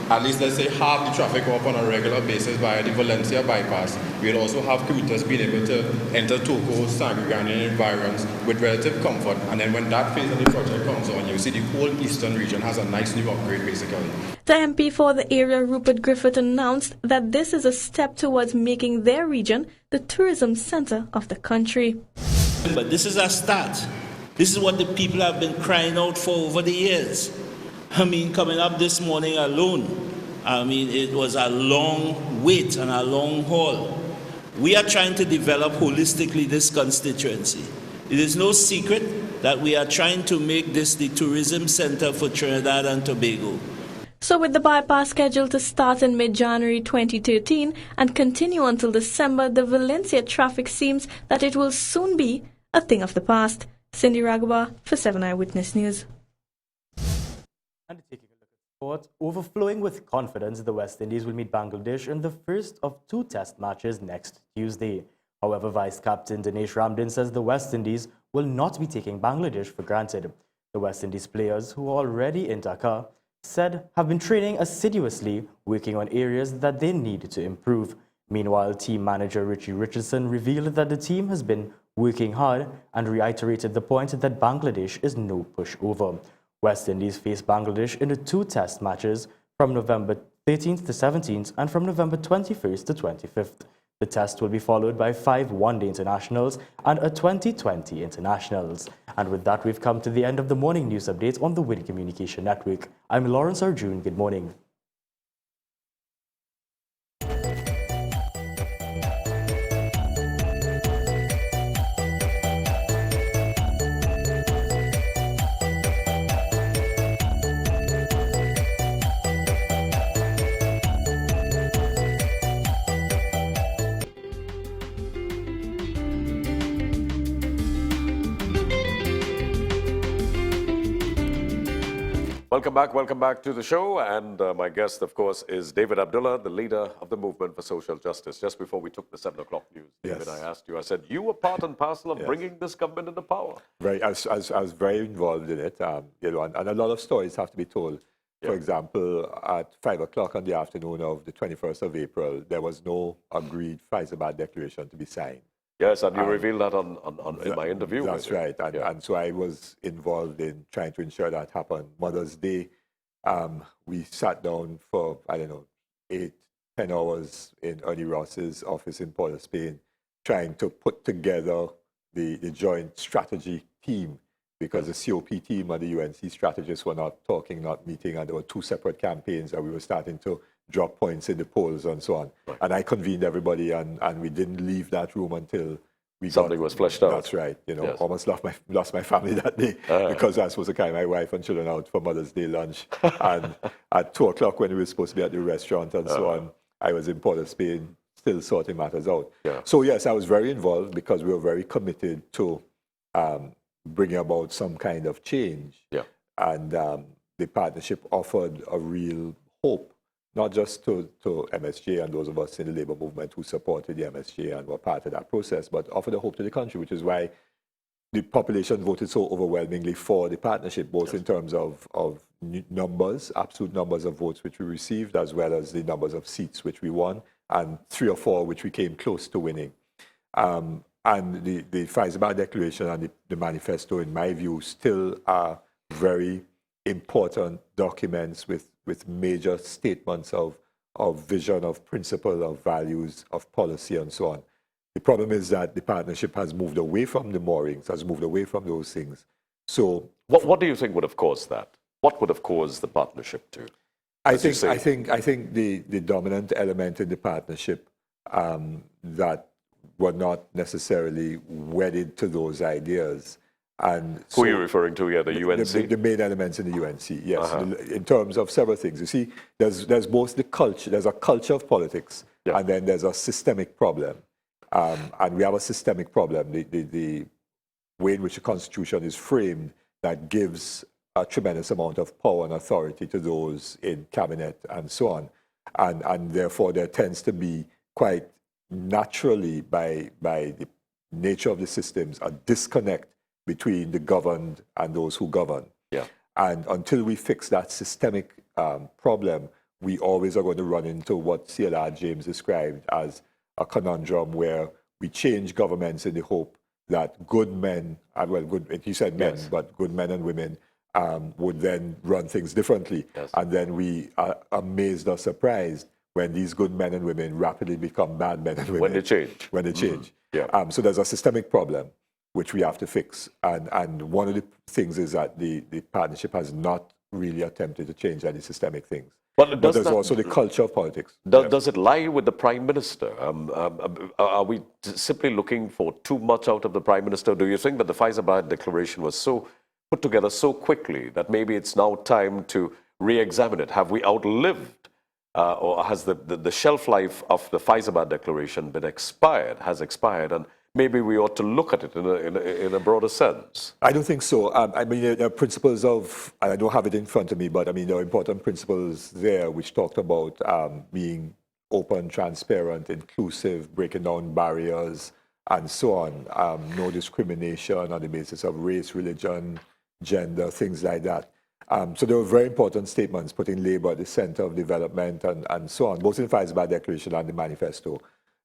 at least, let's say, half the traffic up on a regular basis via the Valencia bypass, we'll also have commuters being able to enter Toco, Sangre-Gandhi and environs with relative comfort. And then when that phase of the project comes on, you see the whole eastern region has a nice new upgrade, basically. The MP for the area, Rupert Griffith, announced that this is a step towards making their region the tourism center of the country. But this is a start. This is what the people have been crying out for over the years. I mean, coming up this morning alone, I mean, it was a long wait and a long haul. We are trying to develop holistically this constituency. It is no secret that we are trying to make this the tourism center for Trinidad and Tobago. So with the bypass scheduled to start in mid-January 2013 and continue until December, the Valencia traffic seems that it will soon be a thing of the past. Cindy Ragaba for 7 Eyewitness News. And taking a look at sport, overflowing with confidence, the West Indies will meet Bangladesh in the first of 2 test matches next Tuesday. However, Vice Captain Dinesh Ramdin says the West Indies will not be taking Bangladesh for granted. The West Indies players, who are already in Dhaka, said have been training assiduously, working on areas that they need to improve. Meanwhile, team manager Richie Richardson revealed that the team has been working hard and reiterated the point that Bangladesh is no pushover. West Indies face Bangladesh in the 2 test matches from November 13th to 17th and from November 21st to 25th. The test will be followed by 5 one-day internationals and a 2020 internationals. And with that, we've come to the end of the morning news update on the Win Communication Network. I'm Lawrence Arjun. Good morning. Welcome back to the show. And my guest, of course, is David Abdullah, the leader of the Movement for Social Justice. Just before we took the 7 o'clock news, David, I asked you, I said, you were part and parcel of bringing this government into power. Right, I was very involved in it, you know, and a lot of stories have to be told. For example, at 5 o'clock on the afternoon of the 21st of April, there was no agreed Faizabad declaration to be signed. Yes, and you revealed that in my interview. That's right. And so I was involved in trying to ensure that happened. Mother's Day, we sat down for, 8-10 hours in Ernie Ross's office in Port of Spain, trying to put together the joint strategy team, because the COP team and the UNC strategists were not talking, not meeting, and there were 2 separate campaigns that we were starting to drop points in the polls and so on. Right. And I convened everybody, and we didn't leave that room until something was fleshed out. That's right. You know, almost lost my family that day because I was supposed to carry my wife and children out for Mother's Day lunch. And at 2 o'clock, when we were supposed to be at the restaurant and so on, I was in Port of Spain still sorting matters out. So yes, I was very involved because we were very committed to bringing about some kind of change. And the partnership offered a real hope, not just to MSJ and those of us in the labor movement who supported the MSJ and were part of that process, but offered a hope to the country, which is why the population voted so overwhelmingly for the partnership, both in terms of numbers, absolute numbers of votes which we received, as well as the numbers of seats which we won, and 3 or 4 which we came close to winning. And the Faizabad Declaration and the manifesto, in my view, still are very important documents with major statements of vision, of principle, of values, of policy, and so on. The problem is that the partnership has moved away from the moorings, has moved away from those things. So, what do you think would have caused that? What would have caused the partnership to? I think the dominant element in the partnership that were not necessarily wedded to those ideas And Who are you referring to here, the UNC? The main elements in the UNC, yes. In terms of several things. You see, there's both the culture, there's a culture of politics, and then there's a systemic problem. And we have a systemic problem. The way in which the Constitution is framed that gives a tremendous amount of power and authority to those in cabinet and so on. And therefore, there tends to be quite naturally, by the nature of the systems, a disconnect between the governed and those who govern. Yeah. And until we fix that systemic problem, we always are going to run into what CLR James described as a conundrum where we change governments in the hope that good men, he said men, but good men and women would then run things differently. And then we are amazed or surprised when these good men and women rapidly become bad men and women. When they change. When they change. Yeah. So there's a systemic problem which we have to fix. And one of the things is that the partnership has not really attempted to change any systemic things. But there's also the culture of politics. Does it lie with the Prime Minister? Are we simply looking for too much out of the Prime Minister? Do you think that the Faizabad Declaration was so put together so quickly that maybe it's now time to re-examine it? Have we outlived, or has the shelf life of the Faizabad Declaration has expired, and maybe we ought to look at it in a broader sense? I don't think so. I mean, there are principles of, and I don't have it in front of me, but I mean, there are important principles there which talked about being open, transparent, inclusive, breaking down barriers, and so on. No discrimination on the basis of race, religion, gender, things like that. So there were very important statements putting labor at the center of development and so on, both in the Faizabad Declaration and the manifesto.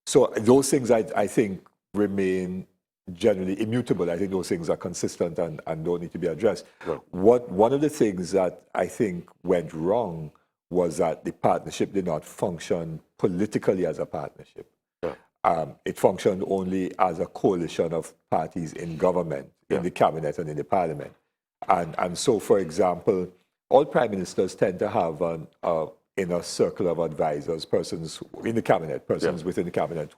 So those things, I think, remain generally immutable. I think those things are consistent and don't need to be addressed. Right. One of the things that I think went wrong was that the partnership did not function politically as a partnership. Yeah. It functioned only as a coalition of parties in government, in the cabinet and in the parliament. And so, for example, all prime ministers tend to have an inner circle of advisors, persons in the cabinet, within the cabinet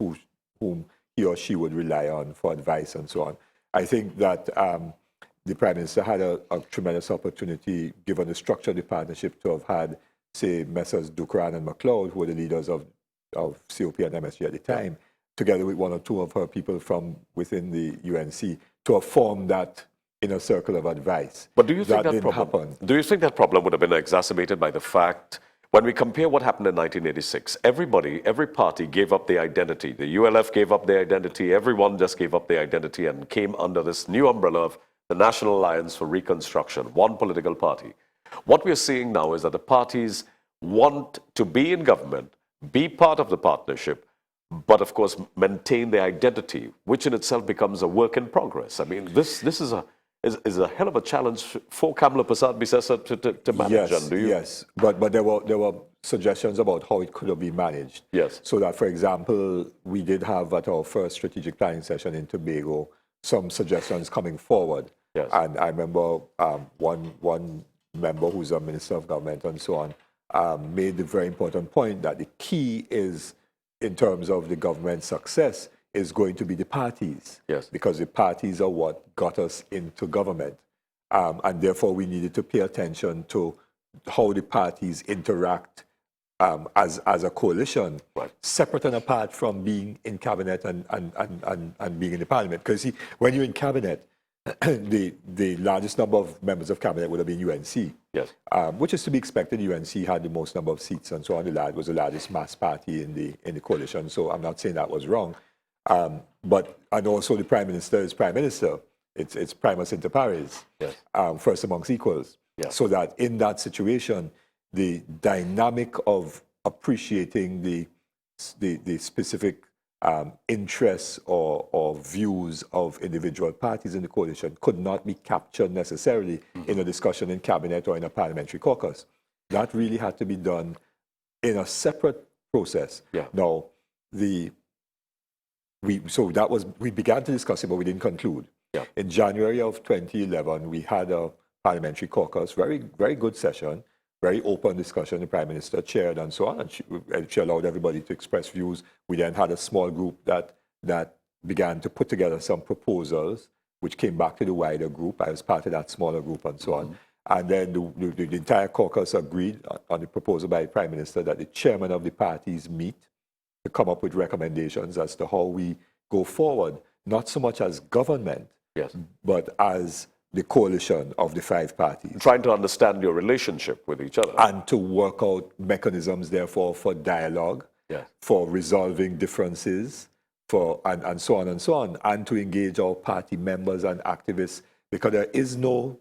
whom he or she would rely on for advice and so on. I think that the Prime Minister had a tremendous opportunity, given the structure of the partnership, to have had, say, Messrs. Dukran and MacLeod, who were the leaders of COP and MSG at the time, together with one or two of her people from within the UNC, to have formed that inner circle of advice. But do you think that didn't happen? Do you think that problem would have been exacerbated by the fact, when we compare what happened in 1986, every party gave up their identity. The ULF gave up their identity. Everyone just gave up their identity and came under this new umbrella of the National Alliance for Reconstruction, one political party. What we're seeing now is that the parties want to be in government, be part of the partnership, but of course maintain their identity, which in itself becomes a work in progress. I mean, this is a hell of a challenge for Kamla Persad Bissessa to manage. Yes, but there were suggestions about how it could have been managed. Yes. So that, for example, we did have at our first strategic planning session in Tobago some suggestions coming forward. Yes. And I remember one member who's a minister of government and so on made the very important point that the key is, in terms of the government's success, is going to be the parties. Yes. Because the parties are what got us into government. And therefore, we needed to pay attention to how the parties interact as a coalition, separate and apart from being in cabinet and being in the parliament. Because when you're in cabinet, the largest number of members of cabinet would have been UNC. Yes. Which is to be expected. UNC had the most number of seats and so on. The was the largest mass party in the coalition. So I'm not saying that was wrong. And also the Prime Minister is Prime Minister. It's primus inter pares, yes. First amongst equals. Yes. So that in that situation, the dynamic of appreciating the specific interests or views of individual parties in the coalition could not be captured necessarily in a discussion in cabinet or in a parliamentary caucus. That really had to be done in a separate process. Yeah. Now, we began to discuss it, but we didn't conclude. Yeah. In January of 2011, we had a parliamentary caucus, very, very good session, very open discussion. The Prime Minister chaired and so on, and she allowed everybody to express views. We then had a small group that began to put together some proposals which came back to the wider group. I was part of that smaller group and so on. And then the entire caucus agreed on the proposal by the Prime Minister that the chairman of the parties meet to come up with recommendations as to how we go forward, not so much as government, but as the coalition of the 5 parties. Trying to understand your relationship with each other. And to work out mechanisms, therefore, for dialogue, for resolving differences, and so on and so on, and to engage our party members and activists, because there is no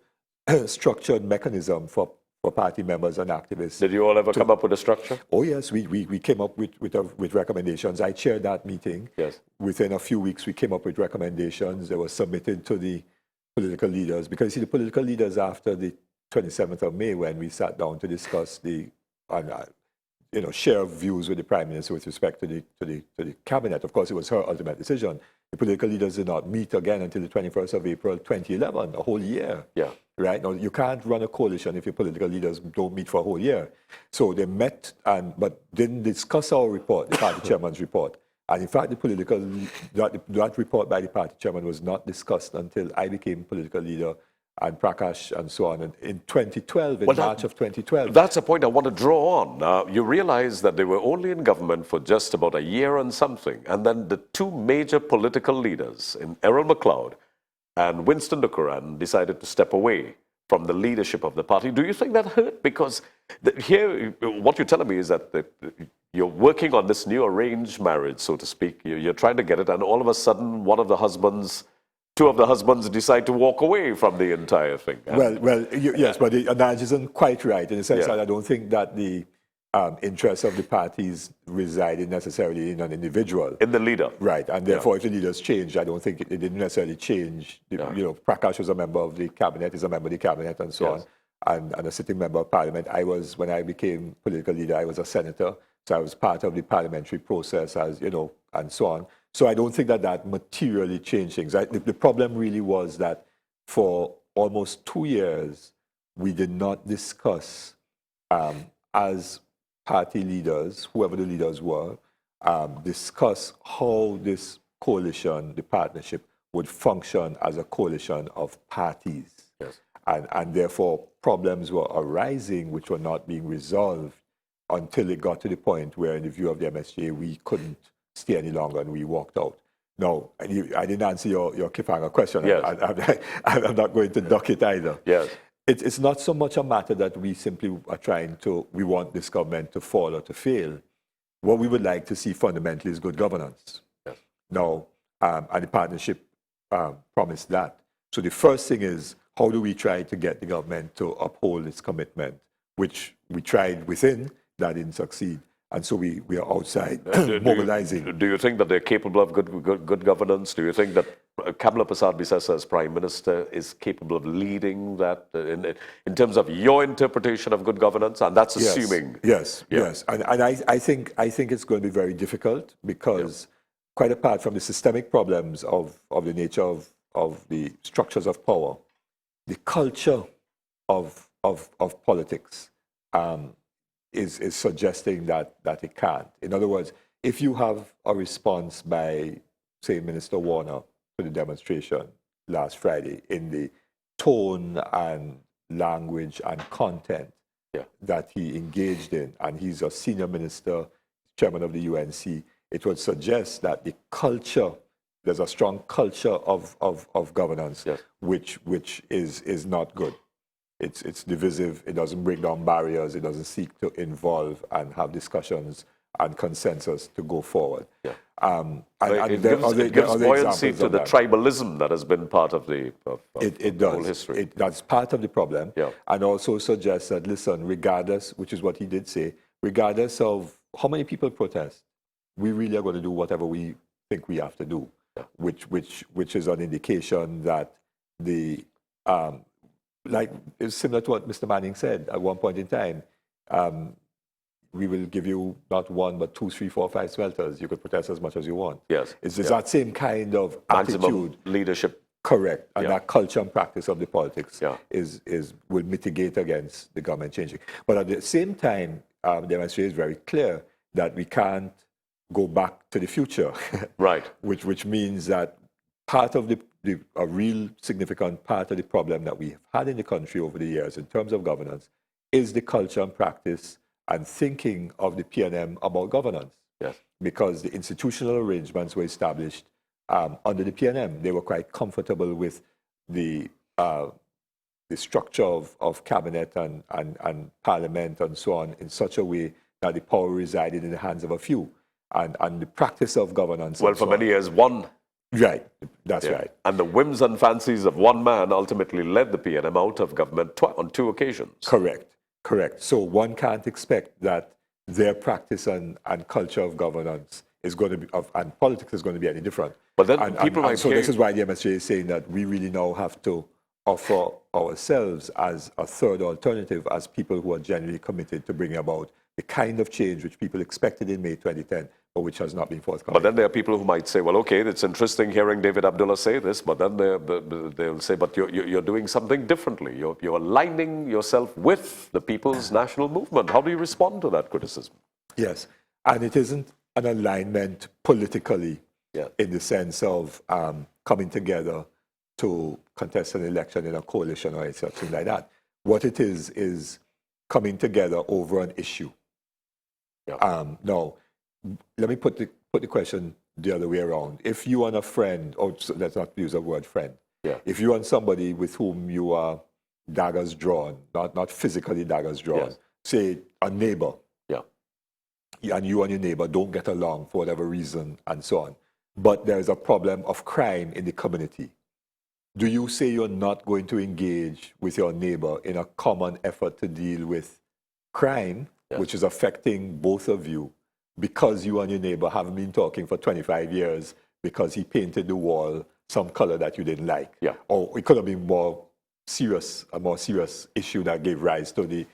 structured mechanism for party members and activists. Did you all ever come up with a structure? Oh, yes, we came up with recommendations. I chaired that meeting. Yes. Within a few weeks, we came up with recommendations that were submitted to the political leaders. Because, you see, the political leaders, after the 27th of May, when we sat down to discuss share views with the Prime Minister with respect to the cabinet. Of course, it was her ultimate decision. The political leaders did not meet again until the 21st of April, 2011, a whole year. Yeah. Right? Now, you can't run a coalition if your political leaders don't meet for a whole year. So they met, but didn't discuss our report, the party chairman's report. And in fact, that report by the party chairman was not discussed until I became political leader, and Prakash and so on. And in 2012, March of 2012. That's a point I want to draw on. You realize that they were only in government for just about a year and something. And then the 2 major political leaders, in Errol McLeod and Winston Dukuran, decided to step away from the leadership of the party. Do you think that hurt? Because here, what you're telling me is that you're working on this new arranged marriage, so to speak. You're trying to get it, and all of a sudden, 2 of the husbands decide to walk away from the entire thing. Yes, but the analogy isn't quite right in the sense that I don't think that the interests of the parties resided necessarily in an individual. In the leader. Right, and therefore if the leaders changed, I don't think it didn't necessarily change. Prakash was a member of the cabinet, is a member of the cabinet and so on, and a sitting member of parliament. When I became political leader, I was a senator, so I was part of the parliamentary process and so on. So I don't think that materially changed things. The problem really was that for almost 2 years, we did not discuss as party leaders, whoever the leaders were, discuss how this coalition, the partnership, would function as a coalition of parties. Yes. And therefore, problems were arising which were not being resolved until it got to the point where, in the view of the MSJ, we couldn't stay any longer and we walked out. Now, I didn't answer your cliffhanger question. Yes. I'm not going to duck it either. Yes. It's not so much a matter that we simply are we want this government to fall or to fail. What we would like to see fundamentally is good governance. Yes. Now, and the partnership promised that. So the first thing is, how do we try to get the government to uphold its commitment, which we tried within, that didn't succeed. And so we are outside mobilizing. Do you think that they're capable of good governance? Do you think that Kamala Persad-Bissessar as Prime Minister is capable of leading that in terms of your interpretation of good governance? And that's assuming. Yes. And I think it's going to be very difficult because quite apart from the systemic problems of the nature of the structures of power, the culture of politics is suggesting that it can't. In other words, if you have a response by, say, Minister Warner to the demonstration last Friday in the tone and language and content that he engaged in, and he's a senior minister, chairman of the UNC, it would suggest that the culture, there's a strong culture of governance, which is not good. It's divisive. It doesn't break down barriers. It doesn't seek to involve and have discussions and consensus to go forward. It gives buoyancy to the tribalism that has been part of the whole history. That's part of the problem. And also suggests that, listen, regardless, which is what he did say, regardless of how many people protest, we really are going to do whatever we think we have to do, which is an indication that like it's similar to what Mr. Manning said at one point in time. We will give you not 1, but 2, 3, 4, 5 swelters. You could protest as much as you want. Yes. It's that same kind of maximum attitude. Leadership. Correct. And that culture and practice of the politics will mitigate against the government changing. But at the same time, the demonstration is very clear that we can't go back to the future. Right. Which means that part of the a real significant part of the problem that we have had in the country over the years in terms of governance is the culture and practice and thinking of the PNM about governance. Yes. Because the institutional arrangements were established under the PNM. They were quite comfortable with the structure of cabinet and parliament and so on in such a way that the power resided in the hands of a few. And the practice of governance. Well, for many years, one. Right, that's right. And the whims and fancies of one man ultimately led the PNM out of government on 2 occasions. Correct. So one can't expect that their practice and culture of governance is going to be, and politics is going to be any different. But then people might so this is why the MSJ is saying that we really now have to offer ourselves as a third alternative, as people who are genuinely committed to bringing about the kind of change which people expected in May 2010, but which has not been forthcoming. But then there are people who might say, well, okay, it's interesting hearing David Abdullah say this, but then they'll say, but you're doing something differently. You're aligning yourself with the People's National Movement. How do you respond to that criticism? Yes, and it isn't an alignment politically in the sense of coming together to contest an election in a coalition or something like that. What it is coming together over an issue. Now, let me put the question the other way around. If you and a friend, or let's not use the word friend, if you and somebody with whom you are daggers drawn, not physically daggers drawn, say a neighbor, and you and your neighbor don't get along for whatever reason and so on, but there is a problem of crime in the community, do you say you're not going to engage with your neighbor in a common effort to deal with crime, which is affecting both of you, because you and your neighbor haven't been talking for 25 years because he painted the wall some color that you didn't like? Or it could have been a more serious issue that gave rise to the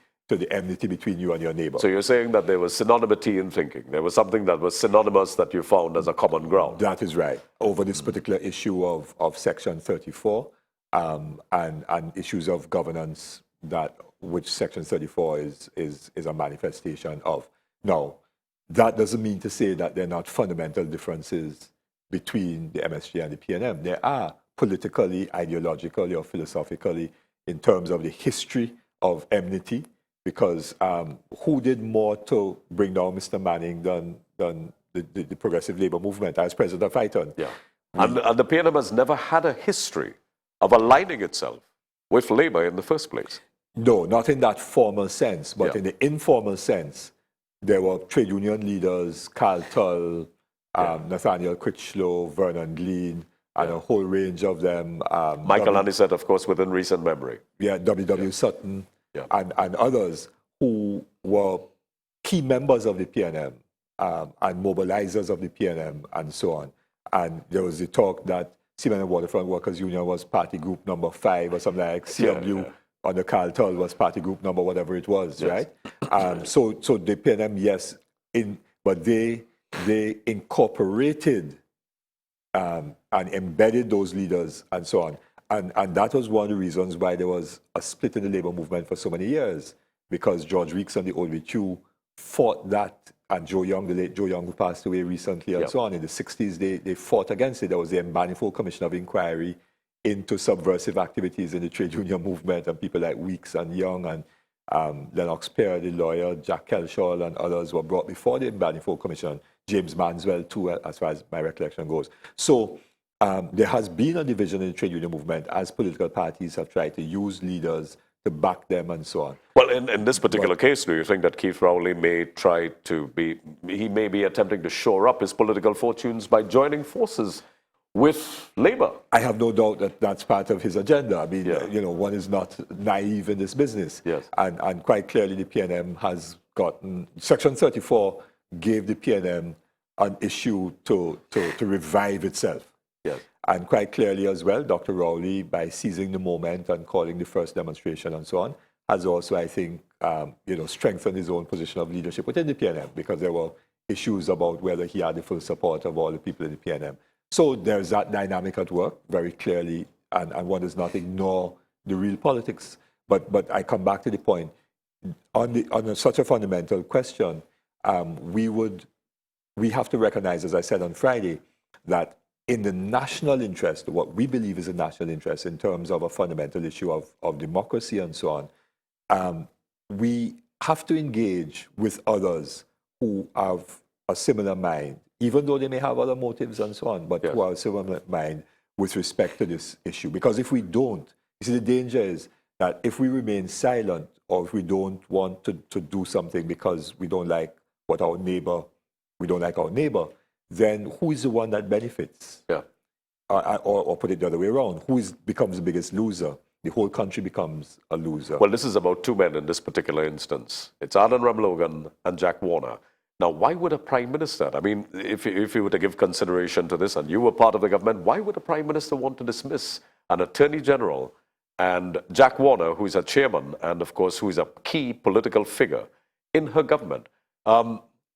enmity between you and your neighbor. So you're saying that there was synonymity in thinking. There was something that was synonymous that you found as a common ground. That is right. Over this particular issue of Section 34 and issues of governance which Section 34 is a manifestation of. Now, that doesn't mean to say that there are not fundamental differences between the MSJ and the PNM. There are politically, ideologically, or philosophically in terms of the history of enmity, because who did more to bring down Mr. Manning than the Progressive Labour Movement as president of ITON? And the PNM has never had a history of aligning itself with Labour in the first place. No, not in that formal sense, but in the informal sense, there were trade union leaders, Carl Tull, Nathaniel Critchlow, Vernon Glean, and a whole range of them. Michael Anisette, of course, within recent memory. W.W. Sutton, and others who were key members of the PNM and mobilizers of the PNM and so on. And there was the talk that Cement and Waterfront Workers Union was party group number 5 or something like CW. Under Carl Tull was party group number whatever it was, right? So the PNM, but they incorporated and embedded those leaders and so on. And that was one of the reasons why there was a split in the labor movement for so many years, because George Weeks and the OLBQ fought that, and Joe Young, the late Joe Young, who passed away recently and so on, in the 60s, they fought against it. There was the Manifold Commission of Inquiry into subversive activities in the trade union movement, and people like Weeks and Young and Lennox Pear, the lawyer, Jack Kelshaw, and others were brought before the Manifold Commission. James Manswell, too, as far as my recollection goes. So there has been a division in the trade union movement as political parties have tried to use leaders to back them and so on. Well, in this particular case, do you think that Keith Rowley may be attempting to shore up his political fortunes by joining forces with Labour? I have no doubt that that's part of his agenda. I mean, one is not naive in this business. And quite clearly the PNM has gotten, Section 34 gave the PNM an issue to revive itself. And quite clearly as well, Dr. Rowley, by seizing the moment and calling the first demonstration and so on, has also, I think, strengthened his own position of leadership within the PNM, because there were issues about whether he had the full support of all the people in the PNM. So there's that dynamic at work very clearly, and one does not ignore the real politics. But I come back to the point, on such a fundamental question, we have to recognize, as I said on Friday, that in the national interest, what we believe is a national interest in terms of a fundamental issue of democracy and so on, we have to engage with others who have a similar mind, even though they may have other motives and so on, but who have a similar mind with respect to this issue. Because if we don't, you see, the danger is that if we remain silent or if we don't want to do something because we don't like what our neighbor, then who is the one that benefits? Yeah. Or put it the other way around, becomes the biggest loser? The whole country becomes a loser. Well, this is about two men in this particular instance. It's Anand Ramlogan and Jack Warner. Now, why would a prime minister, I mean, if you were to give consideration to this and you were part of the government, why would a prime minister want to dismiss an attorney general and Jack Warner, who is a chairman and, of course, who is a key political figure in her government?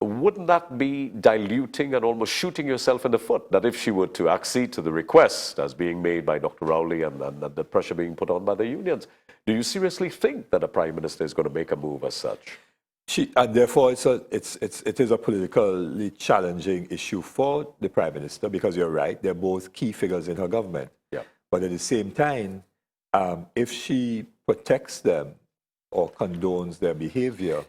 Wouldn't that be diluting and almost shooting yourself in the foot, that if she were to accede to the request as being made by Dr. Rowley and the pressure being put on by the unions, do you seriously think that a prime minister is going to make a move as such? And therefore, it is a politically challenging issue for the prime minister, because you're right, they're both key figures in her government. Yeah. But at the same time, if she protects them or condones their behavior,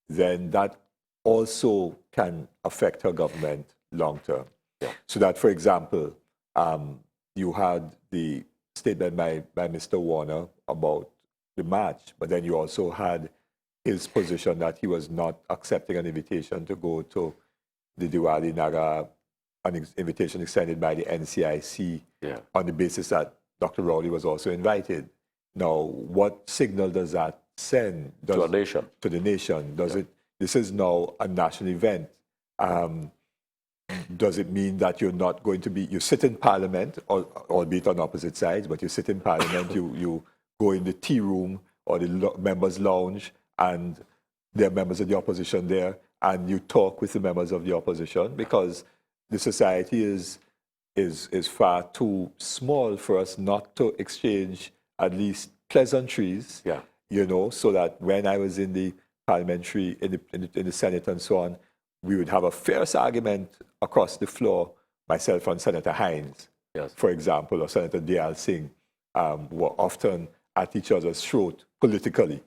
then that also can affect her government long term. Yeah. So that, for example, you had the statement by Mr. Warner about the march, but then you also had his position that he was not accepting an invitation to go to the Diwali Naga, an invitation extended by the NCIC, on the basis that Dr. Rowley was also invited. Now, what signal does that send to a nation? To the nation? This is now a national event. Does it mean that you're not going to be, you sit in Parliament, albeit on opposite sides, but you sit in Parliament, you go in the tea room or the members' lounge, and there are members of the opposition there, and you talk with the members of the opposition, because the society is far too small for us not to exchange at least pleasantries, so that when I was in the parliamentary, in the Senate and so on, we would have a fierce argument across the floor, myself and Senator Hines, for example, or Senator Dayal Singh, were often at each other's throat politically.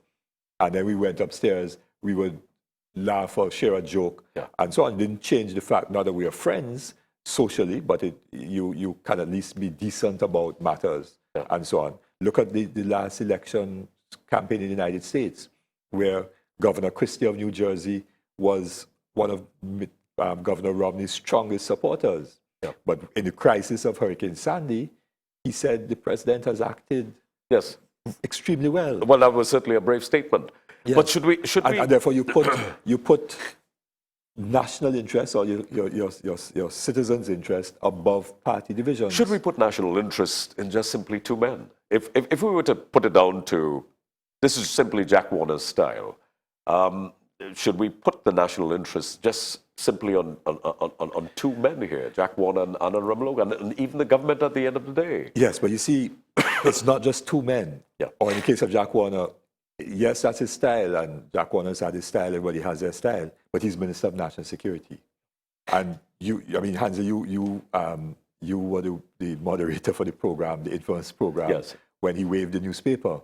And then we went upstairs, we would laugh or share a joke, and so on. It didn't change the fact, not that we are friends socially, but you can at least be decent about matters, and so on. Look at the last election campaign in the United States, where Governor Christie of New Jersey was one of Governor Romney's strongest supporters. But in the crisis of Hurricane Sandy, he said the president has acted extremely well. Well, that was certainly a brave statement. Yes. But should we? And therefore, you put national interest or your citizens' interest above party divisions. Should we put national interest in just simply two men? If we were to put it down to, this is simply Jack Warner's style, should we put the national interest just simply on two men here, Jack Warner and Anand Ramlogan, and even the government at the end of the day? Yes, but you see, it's not just two men. Or in the case of Jack Warner, yes, that's his style, and Jack Warner's had his style, everybody has their style, but he's Minister of National Security. And Hansa, you were the moderator for the program, the infamous program, when he waved the newspaper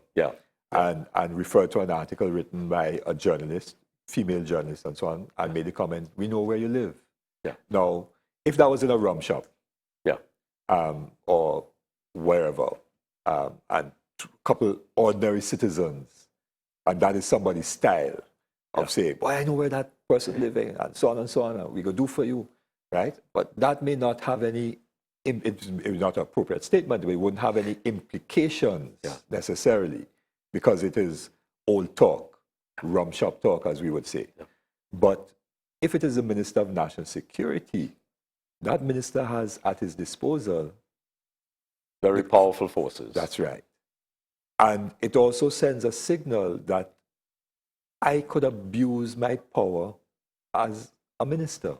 and referred to an article written by a journalist, female journalist and so on, and made the comment, "We know where you live." Now, if that was in a rum shop or wherever, and a couple ordinary citizens, and that is somebody's style of saying, "Boy, I know where that person is living," and so on, and we go do for you, right? But that may not have any, it's not an appropriate statement, but it wouldn't have any implications necessarily, because it is old talk, rum shop talk, as we would say. But if it is the Minister of National Security, that minister has at his disposal very powerful forces. That's right. And it also sends a signal that I could abuse my power as a minister.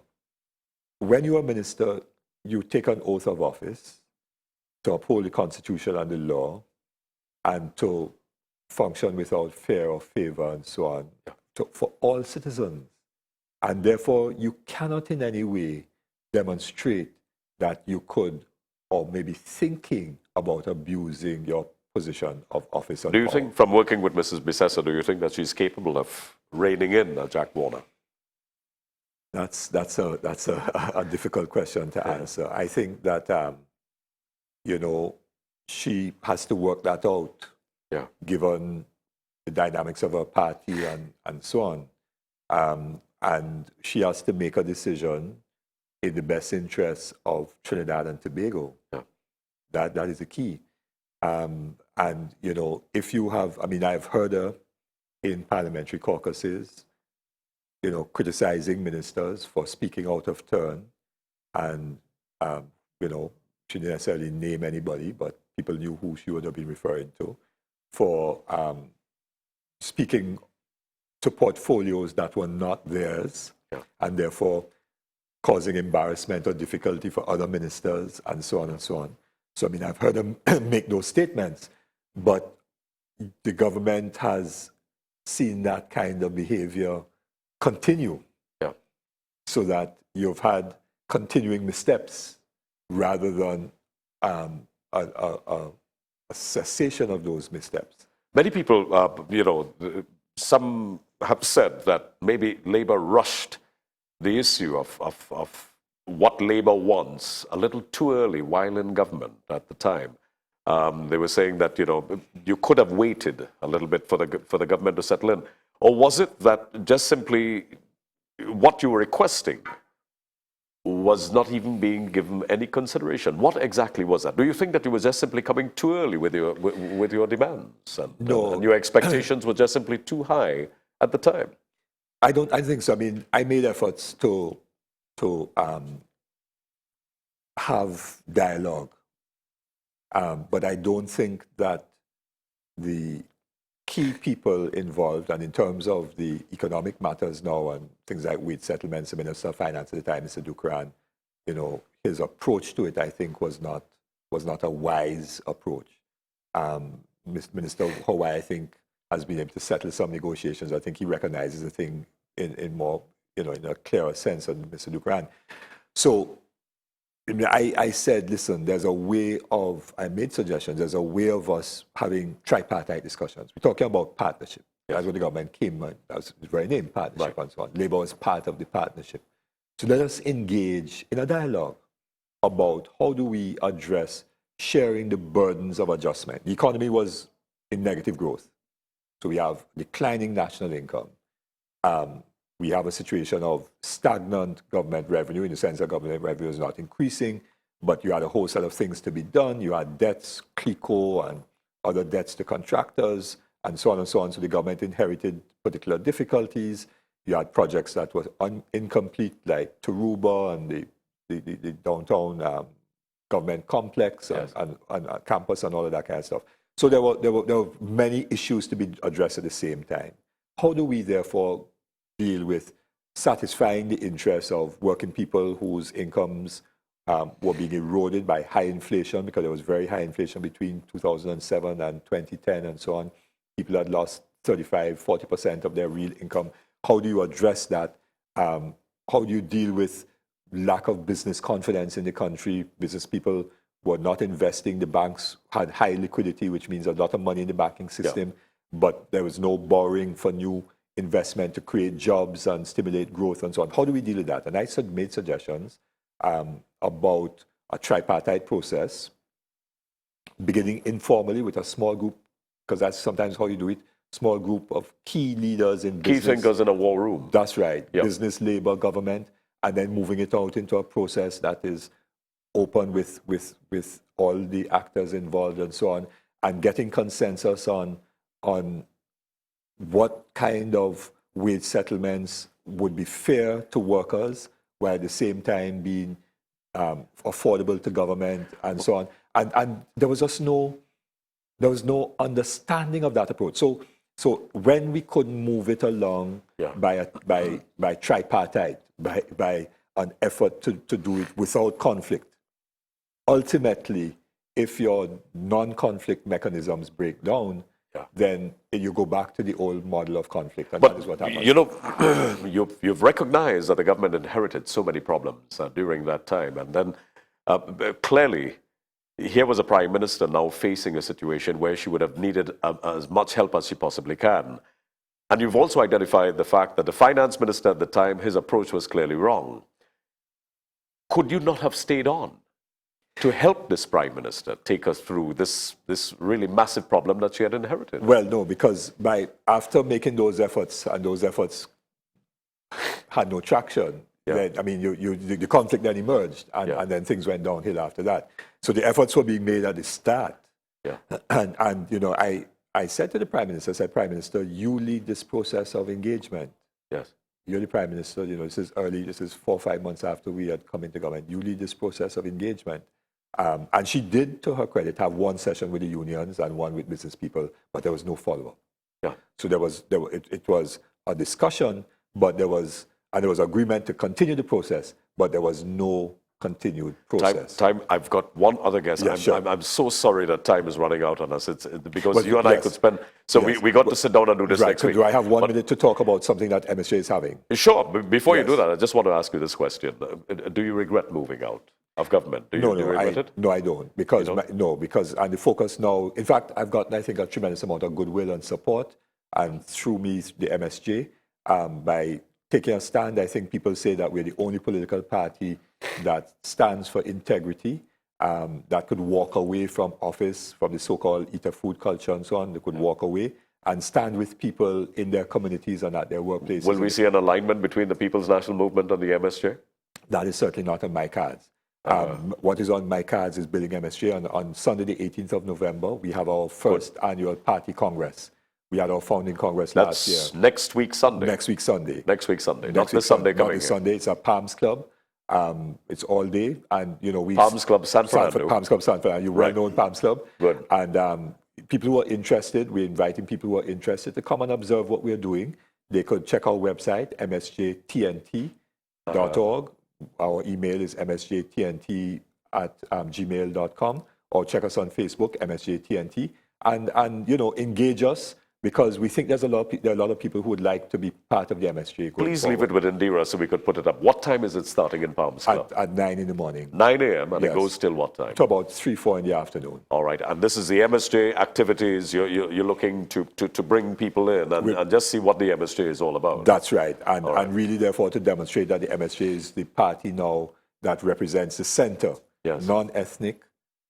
When you're a minister, you take an oath of office to uphold the Constitution and the law, and to function without fear or favor and so on, for all citizens. And therefore, you cannot in any way demonstrate that you could or maybe thinking about abusing your position of office. Do you think, from working with Mrs. Bissessa, do you think that she's capable of reining in Jack Warner? That's a difficult question to answer. I think that she has to work that out, given the dynamics of her party and so on. And she has to make a decision in the best interest of Trinidad and Tobago. That is the key. And if you have, I've heard her in parliamentary caucuses, criticizing ministers for speaking out of turn, and she didn't necessarily name anybody, but people knew who she would have been referring to, for speaking to portfolios that were not theirs, and therefore causing embarrassment or difficulty for other ministers, and so on and so on. So, I've heard them make those statements, but the government has seen that kind of behavior continue, so that you've had continuing missteps rather than a cessation of those missteps. Many people, some have said that maybe Labour rushed the issue of what Labour wants a little too early while in government at the time. They were saying that, you could have waited a little bit for the government to settle in. Or was it that just simply what you were requesting was not even being given any consideration? What exactly was that? Do you think that you were just simply coming too early with your demands? And your expectations were just simply too high at the time? I think so. I made efforts to have dialogue, but I don't think that the key people involved, and in terms of the economic matters now and things like wage settlements, the Minister of Finance at the time, Mr. Dukran, his approach to it, I think, was not a wise approach. Minister Hawaii, I think, has been able to settle some negotiations. I think he recognizes the thing in more, in a clearer sense than Mr. Dukran. So I said, listen, I made suggestions, there's a way of us having tripartite discussions. We're talking about partnership. That's what the government came, that was the very name, partnership, and so on. Labour was part of the partnership. So let us engage in a dialogue about how do we address sharing the burdens of adjustment. The economy was in negative growth. So we have declining national income. We have a situation of stagnant government revenue, in the sense that government revenue is not increasing, but you had a whole set of things to be done. You had debts, CLICO, and other debts to contractors, and so on and so on. So the government inherited particular difficulties. You had projects that were incomplete, like Taruba and the downtown government complex and campus and all of that kind of stuff. So there were many issues to be addressed at the same time. How do we therefore deal with satisfying the interests of working people whose incomes were being eroded by high inflation, because there was very high inflation between 2007 and 2010 and so on. People had lost 35-40% of their real income. How do you address that? How do you deal with lack of business confidence in the country? Business people were not investing. The banks had high liquidity, which means a lot of money in the banking system, but there was no borrowing for new investment to create jobs and stimulate growth and so on. How do we deal with that? And I made suggestions about a tripartite process, beginning informally with a small group, because that's sometimes how you do it, small group of key leaders in business. Key thinkers in a war room. That's right. Business, labor, government, and then moving it out into a process that is open with all the actors involved and so on, and getting consensus on what kind of wage settlements would be fair to workers, while at the same time being affordable to government and so on. And there was just no understanding of that approach. So when we couldn't move it along by tripartite, by an effort to do it without conflict, ultimately, if your non-conflict mechanisms break down, then you go back to the old model of conflict, and that is what happened. You've recognized that the government inherited so many problems during that time, and then clearly here was a prime minister now facing a situation where she would have needed as much help as she possibly can. And you've also identified the fact that the finance minister at the time, his approach was clearly wrong. Could you not have stayed on to help this prime minister take us through this really massive problem that she had inherited? Well, no, because after making those efforts, and those efforts had no traction, then, I mean, the conflict then emerged, and then things went downhill after that. So the efforts were being made at the start. Yeah. And you know, I said to the Prime Minister, I said, Prime Minister, you lead this process of engagement. Yes. You're the Prime Minister, you know, this is early, this is 4 or 5 months after we had come into government. You lead this process of engagement. And she did, to her credit, have one session with the unions and one with business people, but there was no follow-up. Yeah. So it was a discussion, but there was agreement to continue the process, but there was no continued process. I've got one other guest. Yeah, I'm so sorry that time is running out on us. It's because But you and I could spend. So we got to sit down and do this next week. Do I have 1 minute to talk about something that MSJ is having? Sure. Before you do that, I just want to ask you this question. Do you regret moving out of government? Do you regret it? No, I don't. Because and the focus now, in fact, I've gotten, I think, a tremendous amount of goodwill and support, and through me, the MSJ, by taking a stand. I think people say that we're the only political party that stands for integrity, that could walk away from office, from the so-called eater food culture and so on. They could walk away and stand with people in their communities and at their workplaces. Will we see an alignment between the People's National Movement and the MSJ? That is certainly not on my cards. What is on my cards is building MSJ. On Sunday, the 18th of November, we have our first annual party congress. We had our founding congress last year. That's next week Sunday. Next week Sunday. Next week Sunday. Not this Sunday coming. Not this Sunday. It's at Palms Club. It's all day, and you know Palms Club San Fernando. Palms Club San Fernando. You well-known Palms Club. Good. And people who are interested, we're inviting people who are interested to come and observe what we're doing. They could check our website, msjtnt.org. Our email is msjtnt@gmail.com, or check us on Facebook, MSJTNT, and you know, engage us, because we think there are a lot of people who would like to be part of the MSJ. Please leave it with Indira so we could put it up. What time is it starting in Palms Club? At 9 in the morning. 9 a.m. and Yes. it goes till what time? To about 3, 4 in the afternoon. All right. And this is the MSJ activities. You're looking to bring people in and just see what the MSJ is all about. That's right. And really, therefore, to demonstrate that the MSJ is the party now that represents the center, non-ethnic,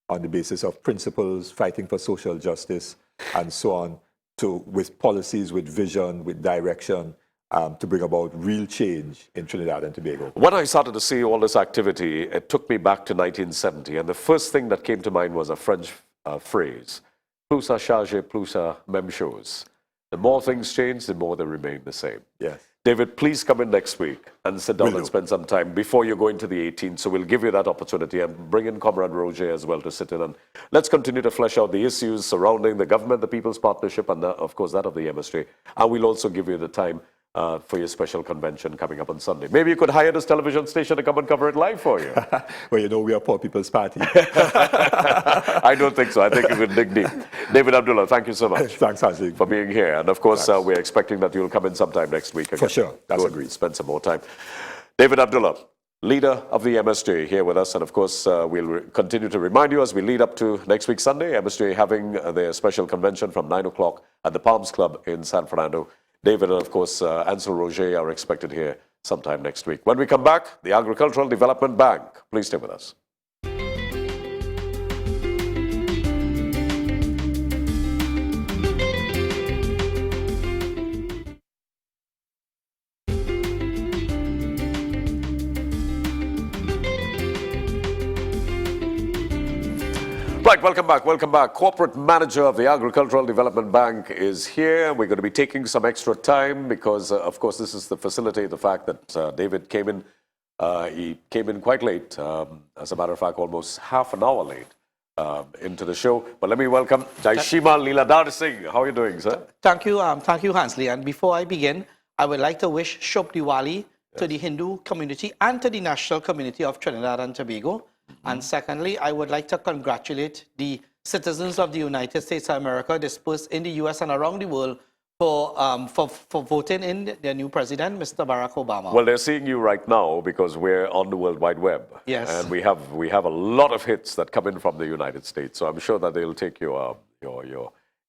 on the basis of principles, fighting for social justice, and so on, with policies, with vision, with direction, to bring about real change in Trinidad and Tobago. When I started to see all this activity, it took me back to 1970, and the first thing that came to mind was a French phrase, plus ça change, plus ça même chose. The more things change, the more they remain the same. Yes. David, please come in next week and sit down and spend some time before you go into the 18th. So we'll give you that opportunity, and bring in Comrade Roger as well to sit in. And let's continue to flesh out the issues surrounding the government, the People's Partnership, and of course that of the MSJ. And we'll also give you the time for your special convention coming up on Sunday. Maybe you could hire this television station to come and cover it live for you. Well, you know, we are Poor People's Party. I don't think so. I think you would dig deep. David Abdullah, thank you so much. Thanks, Hansley. For being here. And of course, we're expecting that you'll come in sometime next week again. For sure. That's agreed. Spend some more time. David Abdullah, leader of the MSJ, here with us. And of course, we'll continue to remind you as we lead up to next week Sunday, MSJ having their special convention from 9 o'clock at the Palms Club in San Fernando. David and, of course, Ansel Roger are expected here sometime next week. When we come back, the Agricultural Development Bank. Please stay with us. Right, welcome back, welcome back. Corporate manager of the Agricultural Development Bank is here. We're going to be taking some extra time because, of course, this is to facilitate the fact that David came in. He came in quite late, as a matter of fact, almost half an hour late into the show. But let me welcome Jaishima Leeladhar Singh. How are you doing, sir? Thank you, Hansley. And before I begin, I would like to wish Shubh Diwali to the Hindu community and to the national community of Trinidad and Tobago. And secondly, I would like to congratulate the citizens of the United States of America dispersed in the U.S. and around the world for voting in their new president, Mr. Barack Obama. Well, they're seeing you right now because we're on the World Wide Web. Yes. And we have a lot of hits that come in from the United States. So I'm sure that they'll take your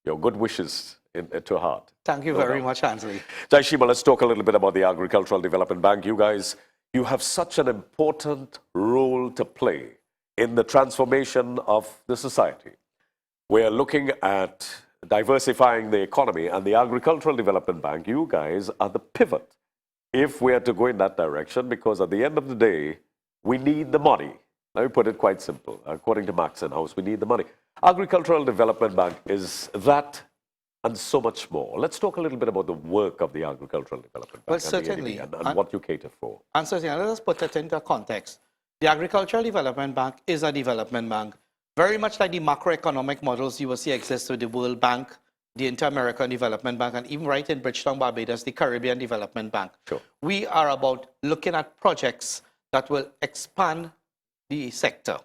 good wishes to heart. Thank you very much, Ansley. Jai Shima, let's talk a little bit about the Agricultural Development Bank. You guys, you have such an important role to play in the transformation of the society. We're looking at diversifying the economy, and the Agricultural Development Bank, you guys are the pivot if we are to go in that direction, because at the end of the day, we need the money. Let me put it quite simple. According to Max and House, we need the money. Agricultural Development Bank is that and so much more. Let's talk a little bit about the work of the Agricultural Development Bank. Well, certainly. And what you cater for. And certainly, let us put it into context. The Agricultural Development Bank is a development bank, very much like the macroeconomic models you will see exist with the World Bank, the Inter-American Development Bank, and even right in Bridgetown, Barbados, the Caribbean Development Bank. Sure. We are about looking at projects that will expand the sector.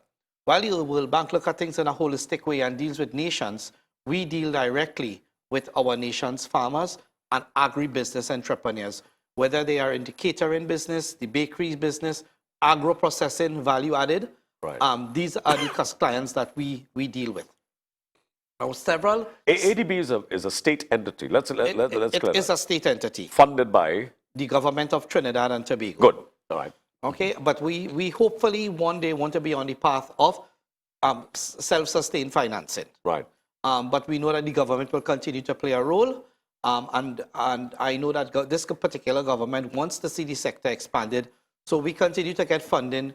While the World Bank looks at things in a holistic way and deals with nations, we deal directly with our nation's farmers and agribusiness entrepreneurs, whether they are in the catering business, the bakery business, agro-processing, value-added. Right. These are the clients that we deal with. Now, several... ADB is a state entity. Let's clear It is that. a state entity. Funded by? The government of Trinidad and Tobago. Good. All right. Okay, but we hopefully one day want to be on the path of self-sustained financing. Right. But we know that the government will continue to play a role. And I know that this particular government wants to see the sector expanded. So we continue to get funding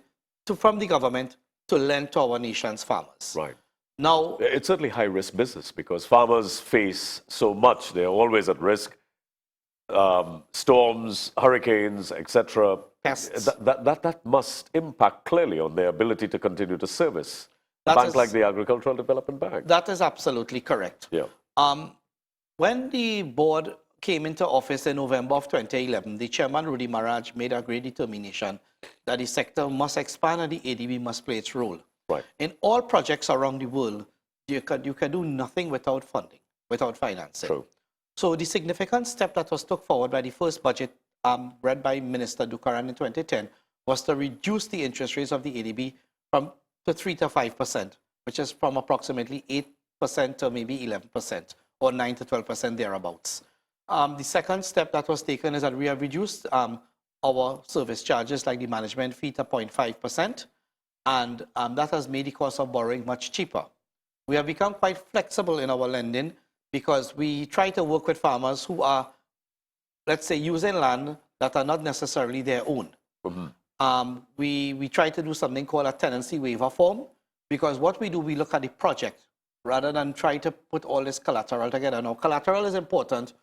from the government to lend to our nation's farmers. Right. Now, it's certainly high-risk business because farmers face so much. They're always at risk. Storms, hurricanes, etc. Pests. That must impact clearly on their ability to continue to service a bank like the Agricultural Development Bank. That is absolutely correct. Yeah. When the board came into office in November of 2011, the chairman, Rudy Maraj, made a great determination that the sector must expand and the ADB must play its role. Right. In all projects around the world, you can do nothing without funding, without financing. True. So the significant step that was took forward by the first budget read by Minister Dukaran in 2010 was to reduce the interest rates of the ADB to 3 to 5%, which is from approximately 8% to maybe 11% or 9 to 12% thereabouts. The second step that was taken is that we have reduced our service charges like the management fee to 0.5%, and that has made the cost of borrowing much cheaper. We have become quite flexible in our lending because we try to work with farmers who are, let's say, using land that are not necessarily their own. Mm-hmm. We try to do something called a tenancy waiver form, because what we do, we look at the project rather than try to put all this collateral together. Now, collateral is important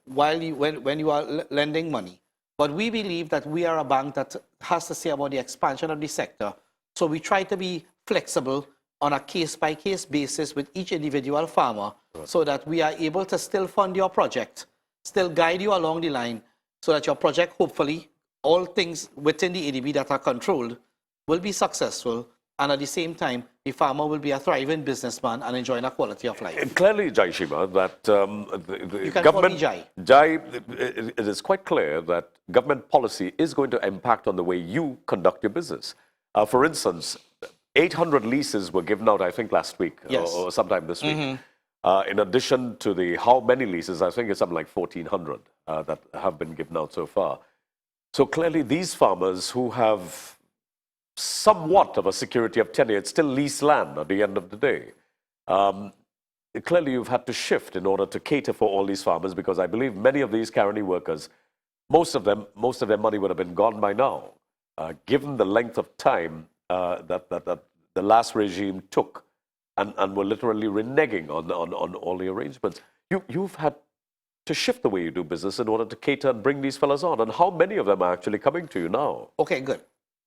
when you are lending money. But we believe that we are a bank that has to say about the expansion of the sector. So we try to be flexible on a case-by-case basis with each individual farmer so that we are able to still fund your project, still guide you along the line so that your project, hopefully, all things within the ADB that are controlled will be successful, and at the same time, the farmer will be a thriving businessman and enjoying a quality of life. And clearly, Jai Shima, that the You can government, call me Jai. it is quite clear that government policy is going to impact on the way you conduct your business. For instance, 800 leases were given out, I think, last week or sometime this week. In addition to the how many leases, I think it's something like 1,400 that have been given out so far. So clearly, these farmers who have somewhat of a security of tenure, it's still leased land at the end of the day. Clearly, you've had to shift in order to cater for all these farmers, because I believe many of these carony workers, most of their money would have been gone by now, given the length of time that the last regime took and were literally reneging on all the arrangements. You've had to shift the way you do business in order to cater and bring these fellas on. And how many of them are actually coming to you now? Okay, good.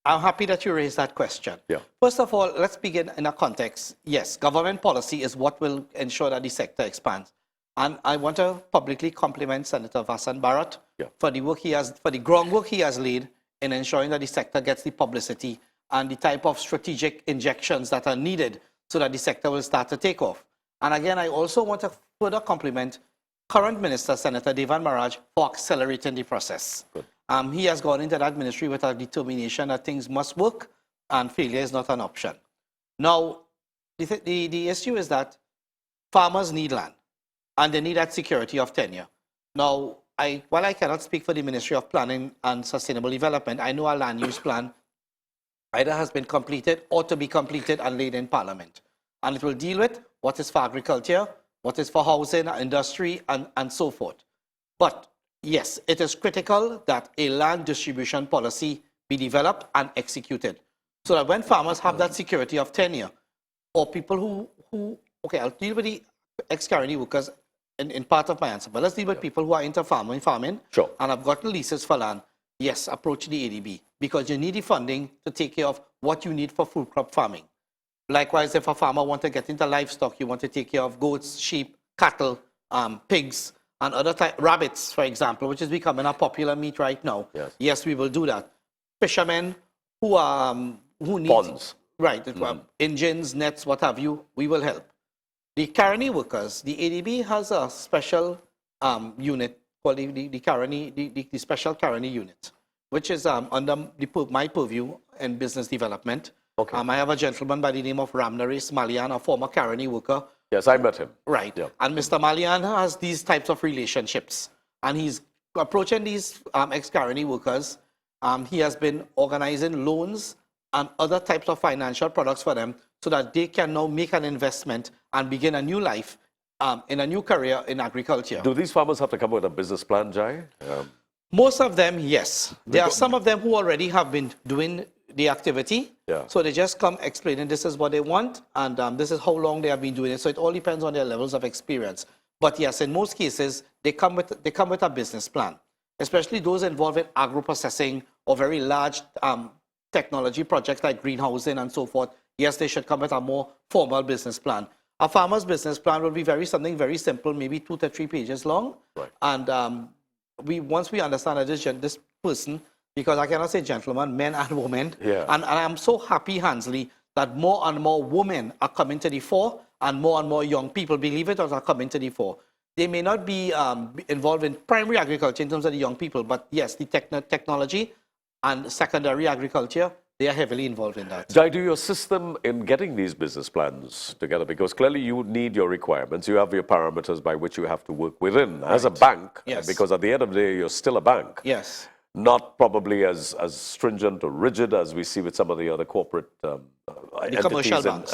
I'm happy that you raised that question. Yeah. First of all, let's begin in a context. Yes, government policy is what will ensure that the sector expands. And I want to publicly compliment Senator Vasan Bharat for the work for the groundwork he has laid in ensuring that the sector gets the publicity and the type of strategic injections that are needed so that the sector will start to take off. And again, I also want to further compliment current minister, Senator Devan Maharaj, for accelerating the process. He has gone into that ministry with a determination that things must work and failure is not an option. Now, the issue is that farmers need land and they need that security of tenure. Now, while I cannot speak for the Ministry of Planning and Sustainable Development, I know our land use plan either has been completed or to be completed and laid in Parliament. And it will deal with what is for agriculture, what is for housing, industry, and so forth. But yes, it is critical that a land distribution policy be developed and executed so that when farmers have that security of tenure, or people who okay, I'll deal with the ex-carry workers in part of my answer, but let's deal with people who are into farming Sure. and have gotten leases for land. Yes, approach the ADB because you need the funding to take care of what you need for food crop farming. Likewise, if a farmer wants to get into livestock, you want to take care of goats, sheep, cattle, pigs, and other rabbits, for example, which is becoming a popular meat right now. Yes, we will do that. Fishermen who need ponds, right? Engines, nets, what have you, we will help. The Caroni workers, the ADB has a special unit called the Special Caroni Unit, which is under my purview in business development. Okay. I have a gentleman by the name of Ramnaresh Malian, a former Caroni worker. Yes, I met him. Right. Yeah. And Mr. Malian has these types of relationships. And he's approaching these ex-Caroni workers. He has been organizing loans and other types of financial products for them so that they can now make an investment and begin a new life in a new career in agriculture. Do these farmers have to come with a business plan, Jai? Most of them, yes. There are some of them who already have been doing the activity. Yeah. So they just come explaining this is what they want and this is how long they have been doing it. So it all depends on their levels of experience. But yes, in most cases, they come with a business plan, especially those involved in agro-processing or very large technology projects like greenhousing and so forth. Yes, they should come with a more formal business plan. A farmer's business plan will be something very simple, maybe 2 to 3 pages long. Right. And once we understand that this person, because I cannot say gentlemen, men and women, Yeah. and I'm so happy, Hansley, that more and more women are coming to the fore and more young people, believe it or not, are coming to the fore. They may not be involved in primary agriculture in terms of the young people, but yes, the technology and secondary agriculture, they are heavily involved in that. Jai, do you assist them in getting these business plans together? Because clearly you need your requirements. You have your parameters by which you have to work within as a bank. Yes. Because at the end of the day, you're still a bank. Yes. Not probably as stringent or rigid as we see with some of the other corporate commercial entities banks.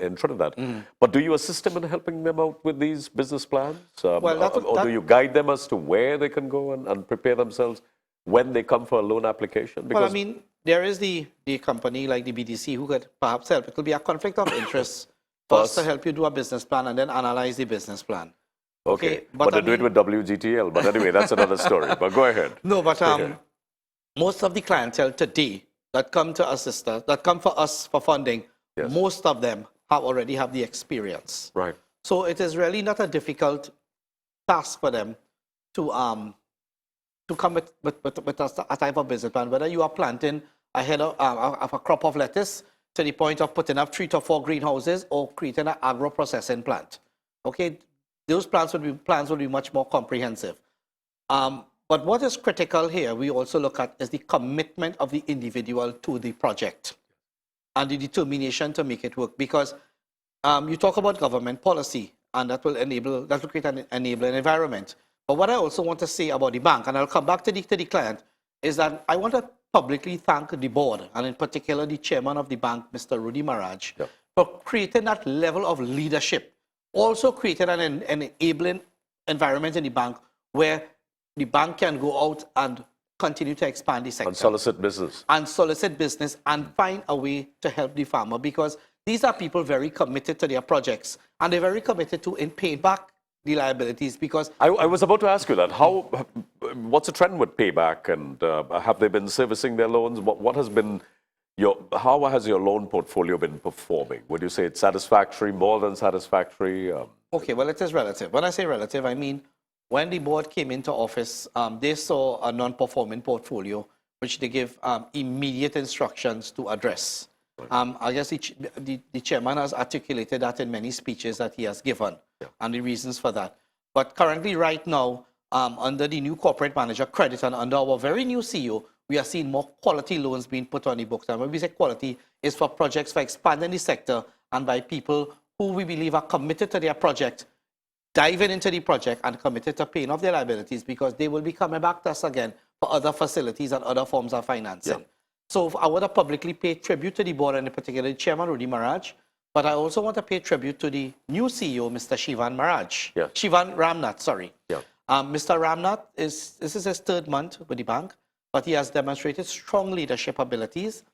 in Trinidad. But do you assist them in helping them out with these business plans? Well, do you guide them as to where they can go and prepare themselves when they come for a loan application? Well, I mean, there is the company like the BDC who could perhaps help. It will be a conflict of interest for us to help you do a business plan and then analyze the business plan. Okay, but they do it with WGTL. But anyway, that's another story. But go ahead. No, but most of the clientele today that come to assist us, that come for us for funding, most of them already have the experience. Right. So it is really not a difficult task for them to come with a type of business plan. Whether you are planting ahead of a crop of lettuce to the point of putting up 3 to 4 greenhouses or creating an agro-processing plant. Okay, those plans will be much more comprehensive. But what is critical here, we also look at is the commitment of the individual to the project and the determination to make it work. Because you talk about government policy, and that will create an enabling environment. But what I also want to say about the bank, and I'll come back to the client, is that I want to publicly thank the board, and in particular the chairman of the bank, Mr. Rudy Maharaj, for creating that level of leadership. Also created an enabling environment in the bank where the bank can go out and continue to expand the sector. And solicit business. And solicit business and find a way to help the farmer, because these are people very committed to their projects and they're very committed to paying back the liabilities. Because I was about to ask you that. What's the trend with payback, and have they been servicing their loans? What has been how has your loan portfolio been performing? Would you say it's satisfactory, more than satisfactory? Okay, well, it is relative. When I say relative, I mean when the board came into office, they saw a non-performing portfolio, which they gave immediate instructions to address. I guess the chairman has articulated that in many speeches that he has given, and the reasons for that. But currently, right now, under the new corporate manager credit and under our very new CEO, we are seeing more quality loans being put on the books. And when we say quality, it's for projects for expanding the sector and by people who we believe are committed to their project, diving into the project and committed to paying off their liabilities, because they will be coming back to us again for other facilities and other forms of financing. Yeah. So I want to publicly pay tribute to the board, and in particular Chairman Rudy Maraj, but I also want to pay tribute to the new CEO, Mr. Shivan Maraj. Yeah. Shivan Ramnath, sorry. Yeah. Mr. Ramnath, this is his third month with the bank, but he has demonstrated strong leadership abilities.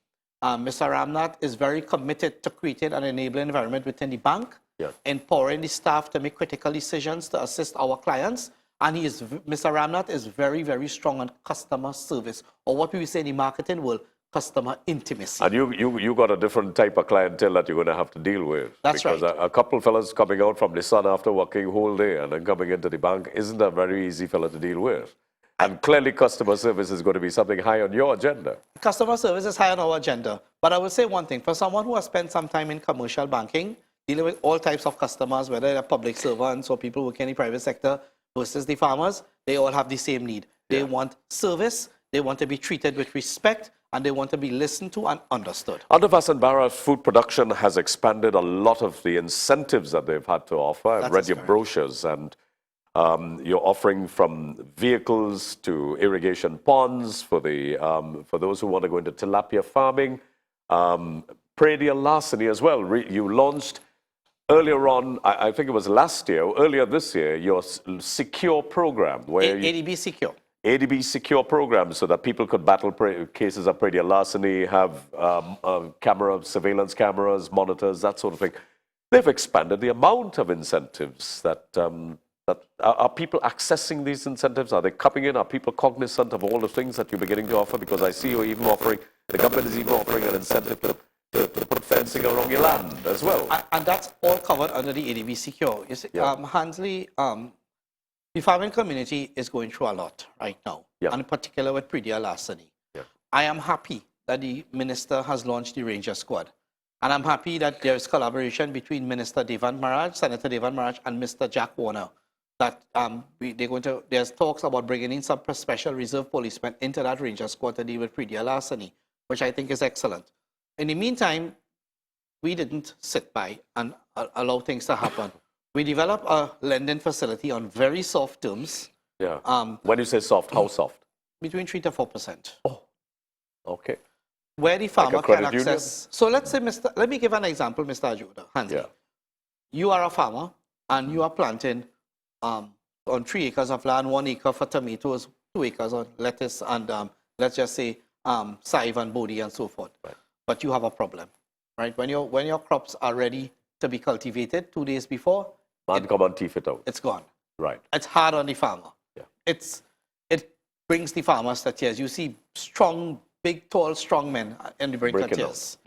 Mr. Ramnath is very committed to creating an enabling environment within the bank, empowering the staff to make critical decisions to assist our clients. And Mr. Ramnath is very, very strong on customer service, or what we say in the marketing world, customer intimacy. And you got a different type of clientele that you're going to have to deal with. That's because right. A couple fellas coming out from the sun after working whole day and then coming into the bank isn't a very easy fella to deal with. And clearly customer service is going to be something high on your agenda. Customer service is high on our agenda. But I will say one thing. For someone who has spent some time in commercial banking, dealing with all types of customers, whether they're public servants or people working in the private sector versus the farmers, they all have the same need. They want service, they want to be treated with respect, and they want to be listened to and understood. Under Vasant Bharat, food production has expanded a lot of the incentives that they've had to offer. I've read your brochures, and you're offering from vehicles to irrigation ponds for those who want to go into tilapia farming, predial larceny as well. You launched earlier on, I think it was earlier this year, your secure program. Where ADB Secure. ADB Secure program, so that people could battle cases of predial larceny, have surveillance cameras, monitors, that sort of thing. They've expanded the amount of incentives that are people accessing these incentives? Are they coming in? Are people cognizant of all the things that you're beginning to offer? Because I see you're even offering, the government is even offering an incentive to put fencing around your land as well. And that's all covered under the ADB Secure. You see, Hansley, the farming community is going through a lot right now, and in particular with predial larceny. I am happy that the minister has launched the Ranger Squad. And I'm happy that there is collaboration between Minister Devant Maraj, Senator Devant Maraj, and Mr. Jack Warner. That there's talks about bringing in some special reserve policemen into that Ranger Squad to deal with predial larceny, which I think is excellent. In the meantime, we didn't sit by and allow things to happen. We developed a lending facility on very soft terms. When you say soft, how soft? Between 3 to 4%. Oh, okay. Where the farmer like can access. So let's say, let me give an example, Mr. Ajoda. Hansley. You are a farmer and you are planting on 3 acres of land, 1 acre for tomatoes, 2 acres on lettuce, and let's just say saive and bodi and so forth. But you have a problem, right? When your crops are ready to be cultivated 2 days before, come and teeth it out. It's gone. Right. It's hard on the farmer. It brings the farmers to tears. You see strong, big, tall, strong men in the brink of tears.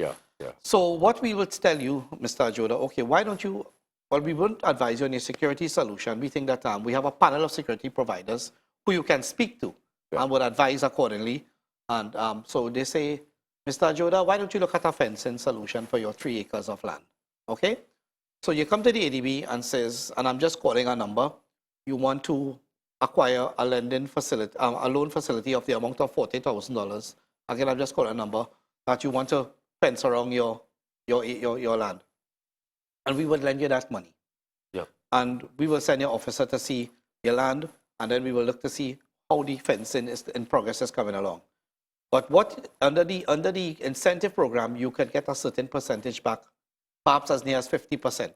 So what we would tell you, Mr. Ajoda, okay, why don't you, well, we wouldn't advise you on a security solution. We think that we have a panel of security providers who you can speak to and would advise accordingly. And so they say, Mr. Ajoda, why don't you look at a fencing solution for your 3 acres of land? Okay? So you come to the ADB and says, and I'm just calling a number, you want to acquire a lending facility, a loan facility of the amount of $40,000. Again, I'm just calling a number that you want to fence around your land. And we would lend you that money. And we will send your officer to see your land, and then we will look to see how the fencing is in progress is coming along. But what under the incentive program, you can get a certain percentage back, perhaps as near as 50%.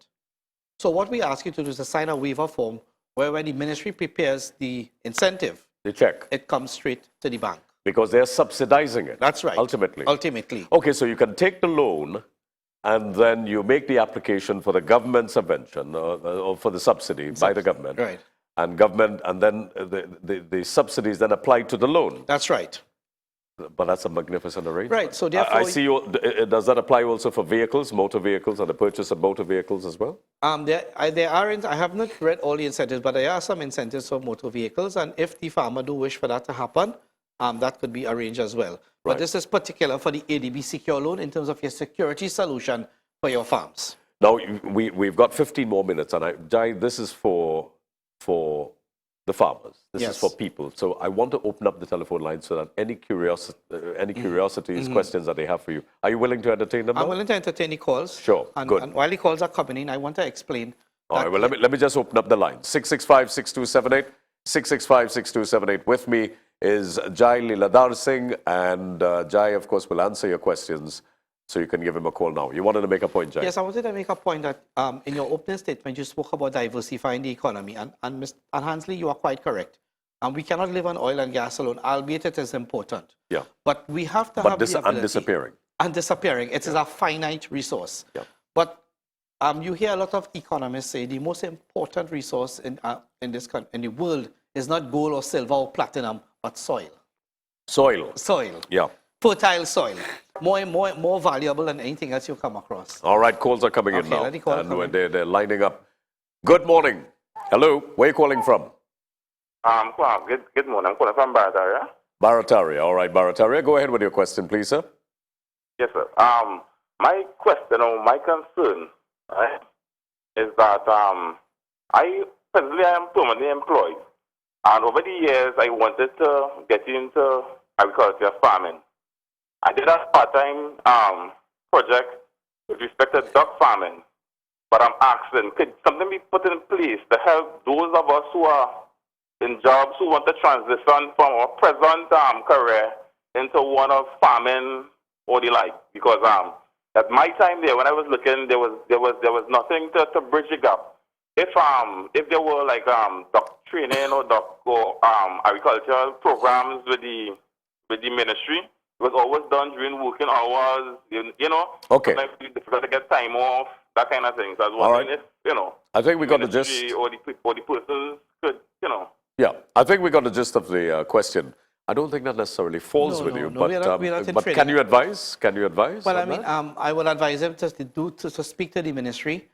So what we ask you to do is to sign a waiver form where when the ministry prepares the incentive, the check, it comes straight to the bank. Because they're subsidizing it. That's right. Ultimately. Okay, so you can take the loan and then you make the application for the government subvention or for the subsidy by the government. Right. And then the subsidies then apply to the loan. That's right. But that's a magnificent arrangement. Right, so therefore... I see does that apply also for vehicles, motor vehicles, and the purchase of motor vehicles as well? There are, I have not read all the incentives, but there are some incentives for motor vehicles, and if the farmer do wish for that to happen, that could be arranged as well. But this is particular for the ADB Secure Loan in terms of your security solution for your farms. Now, we've got 15 more minutes, and this is for for the farmers. This is Yes. for people. So I want to open up the telephone line so that any curiosities, questions that they have for you. Are you willing to entertain them? I'm now? willing to entertain the calls. Sure, And, good. and while the calls are coming in, I want to explain. All right, well, let me just open up the line. 665-6278, 665-6278. With me is Jai Leeladhar Singh, and Jai, of course, will answer your questions, so you can give him a call now. You wanted to make a point, Jai? Yes, I wanted to make a point that in your opening statement, you spoke about diversifying the economy. And Hansley, you are quite correct. And we cannot live on oil and gas alone, albeit it is important. Yeah. But we have to But have this the ability. and disappearing. And disappearing. It is a finite resource. Yeah. But you hear a lot of economists say the most important resource in the world is not gold or silver or platinum, but soil. Soil. Soil. Yeah. Fertile soil. More valuable than anything else you come across. All right, calls are coming in Okay, now. let the call And come in. they're lining up. Good morning. Hello, where are you calling from? Good morning. I'm calling from Barataria. Barataria. All right, Barataria. Go ahead with your question, please, sir. Yes, sir. My question or my concern, right, is that presently I am permanently employed, and over the years I wanted to get into agriculture, farming. I did a part-time project with respect to duck farming, but I'm asking, could something be put in place to help those of us who are in jobs who want to transition from our present career into one of farming or the like? Because at my time there, when I was looking, there was nothing to bridge the gap. If there were like duck training or duck or agricultural programs with the ministry, it was always done during working hours. You know, Okay. sometimes it's difficult to get time off, that kind of thing. So I was All wondering right. if, you know, I think we got the ministry gist. or the persons could, you know. Yeah, I think we got the gist of the question. I don't think that necessarily falls with you, no, but, we're not in but can training. you advise? Can you advise? Well, I on mean, that? I would advise them to speak to the ministry.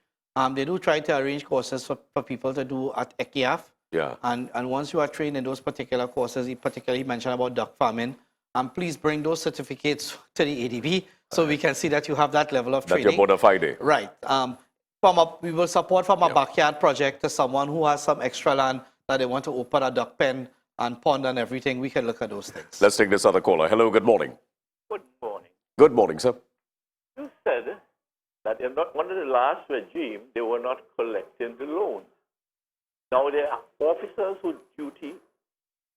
They do try to arrange courses for people to do at ECIAF. Yeah. And once you are trained in those particular courses, he particularly mentioned about duck farming, please bring those certificates to the ADB so we can see that you have that level of That training. you're bona fide. Right. We will support from a backyard project to someone who has some extra land that they want to open a duck pen and pond and everything. We can look at those things. Let's take this other caller. Hello, good morning. Good morning. Good morning, sir. You said that in under the last regime, they were not collecting the loans. Now there are officers whose duty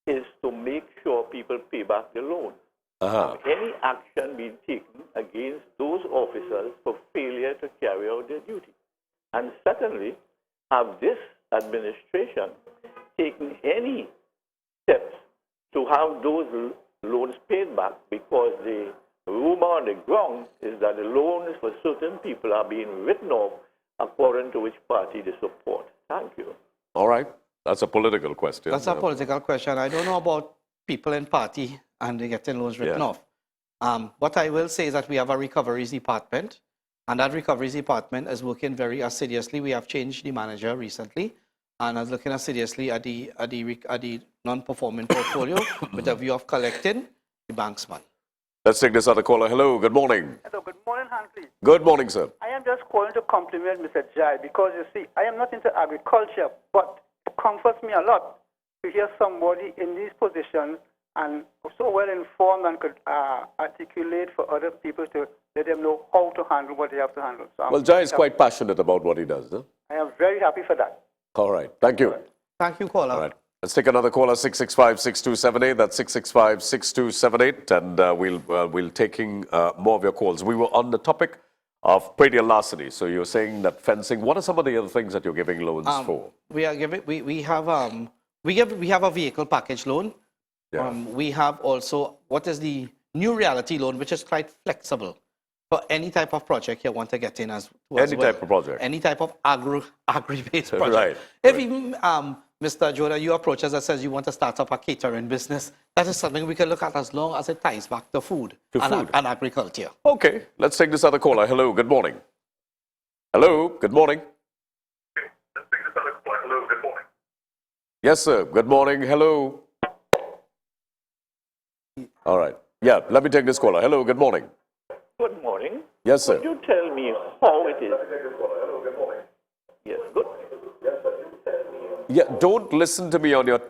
is to make sure people pay back the loan. Uh-huh. Any action being taken against those officers for failure to carry out their duty? And secondly, have this administration taken any steps to have those loans paid back? Because the rumor on the ground is that the loans for certain people are being written off according to which party they support. Thank you. All right. That's a political question. That's a political question. I don't know about people in party and they getting loans written Yeah. off. What I will say is that we have a recoveries department, and that recoveries department is working very assiduously. We have changed the manager recently, and is looking assiduously at the non-performing portfolio with a view of collecting the bank's money. Let's take this other caller. Hello, good morning. Hello, good morning, Hansley. Good morning, sir. I am just calling to compliment Mr. Jai because you see, I am not into agriculture, but it comforts me a lot to hear somebody in these positions and so well informed and could articulate for other people to let them know how to handle what they have to handle. So Well, Jai is quite passionate about what he does. Huh? I am very happy for that. All right. Thank you. Thank you, caller. All right. Let's take another caller, 665-6278. That's 665-6278. And we'll taking more of your calls. We were on the topic of perennial larceny. So you're saying that fencing. What are some of the other things that you're giving loans for? We are giving. We have a vehicle package loan. Yeah. We have also what is the new reality loan, which is quite flexible for any type of project you want to get in as well. Type of project. Any type of agri-based project. Right. If even Mr. Joda, you approach us and says you want to start up a catering business, that is something we can look at as long as it ties back to food and agriculture. Okay. Let's take this other caller. Hello, good morning. Hello, good morning. Yes, sir. Good morning. Hello. All right. Yeah, let me take this caller. Hello, good morning. Good morning. Yes, sir. Could you tell me how it is? Yes, good. Yeah, don't listen to me on your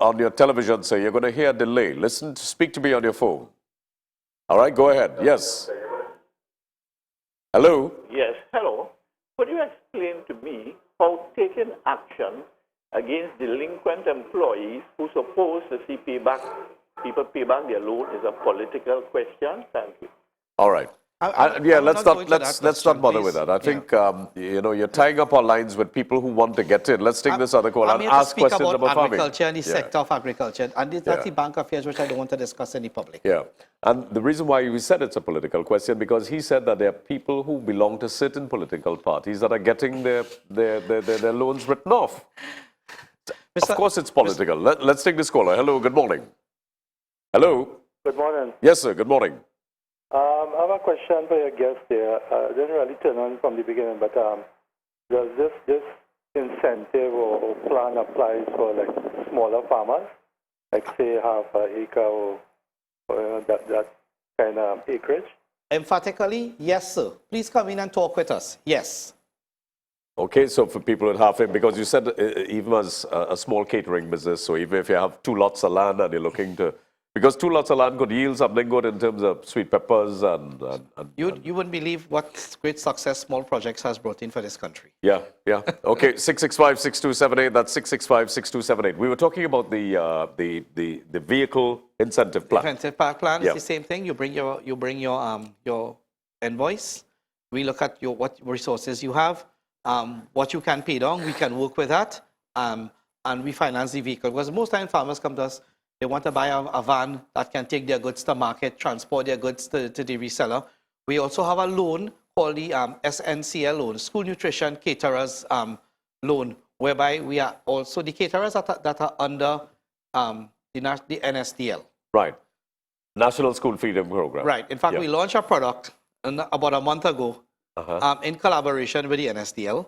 on your television, sir. You're going to hear a delay. Speak to me on your phone. All right, go ahead. Yes. Hello? Yes, hello. Could you explain to me how taking action against delinquent employees who supposed to see people pay back their loan is a political question? Thank you. All right. Yeah, let's not bother with that. I think you know, you're tying up our lines with people who want to get in. Let's take this other call I'm and here to ask speak questions about about farming. agriculture and the sector of agriculture, and that's the bank affairs which I don't want to discuss in the public. Yeah, and the reason why we said it's a political question because he said that there are people who belong to certain political parties that are getting their loans written off. Of course, it's political. Let's take this caller. Hello, good morning. Hello. Good morning. Yes, sir. Good morning. I have a question for your guest there. I didn't really turn on from the beginning, but does this incentive or plan applies for like smaller farmers, like say half an acre or that kind of acreage? Emphatically, yes, sir. Please come in and talk with us. Yes. Okay, so for people at half, because you said even as a small catering business, so even if you have 2 lots of land and you're looking to, because 2 lots of land could yield something good in terms of sweet peppers and you wouldn't believe what great success small projects has brought in for this country. Yeah. Okay, 665-6278, that's 665-6278. We were talking about the vehicle incentive plan. Incentive plan is the same thing. You bring your invoice. We look at what resources you have, what you can pay down. We can work with that, and we finance the vehicle. Because most time farmers come to us, they want to buy a van that can take their goods to market, transport their goods to the reseller. We also have a loan called the SNCL loan, School Nutrition Caterers loan, whereby we are also the caterers that are under the NSDL. Right. National School Feeding Program. Right. In fact, we launched a product about a month ago in collaboration with the NSDL,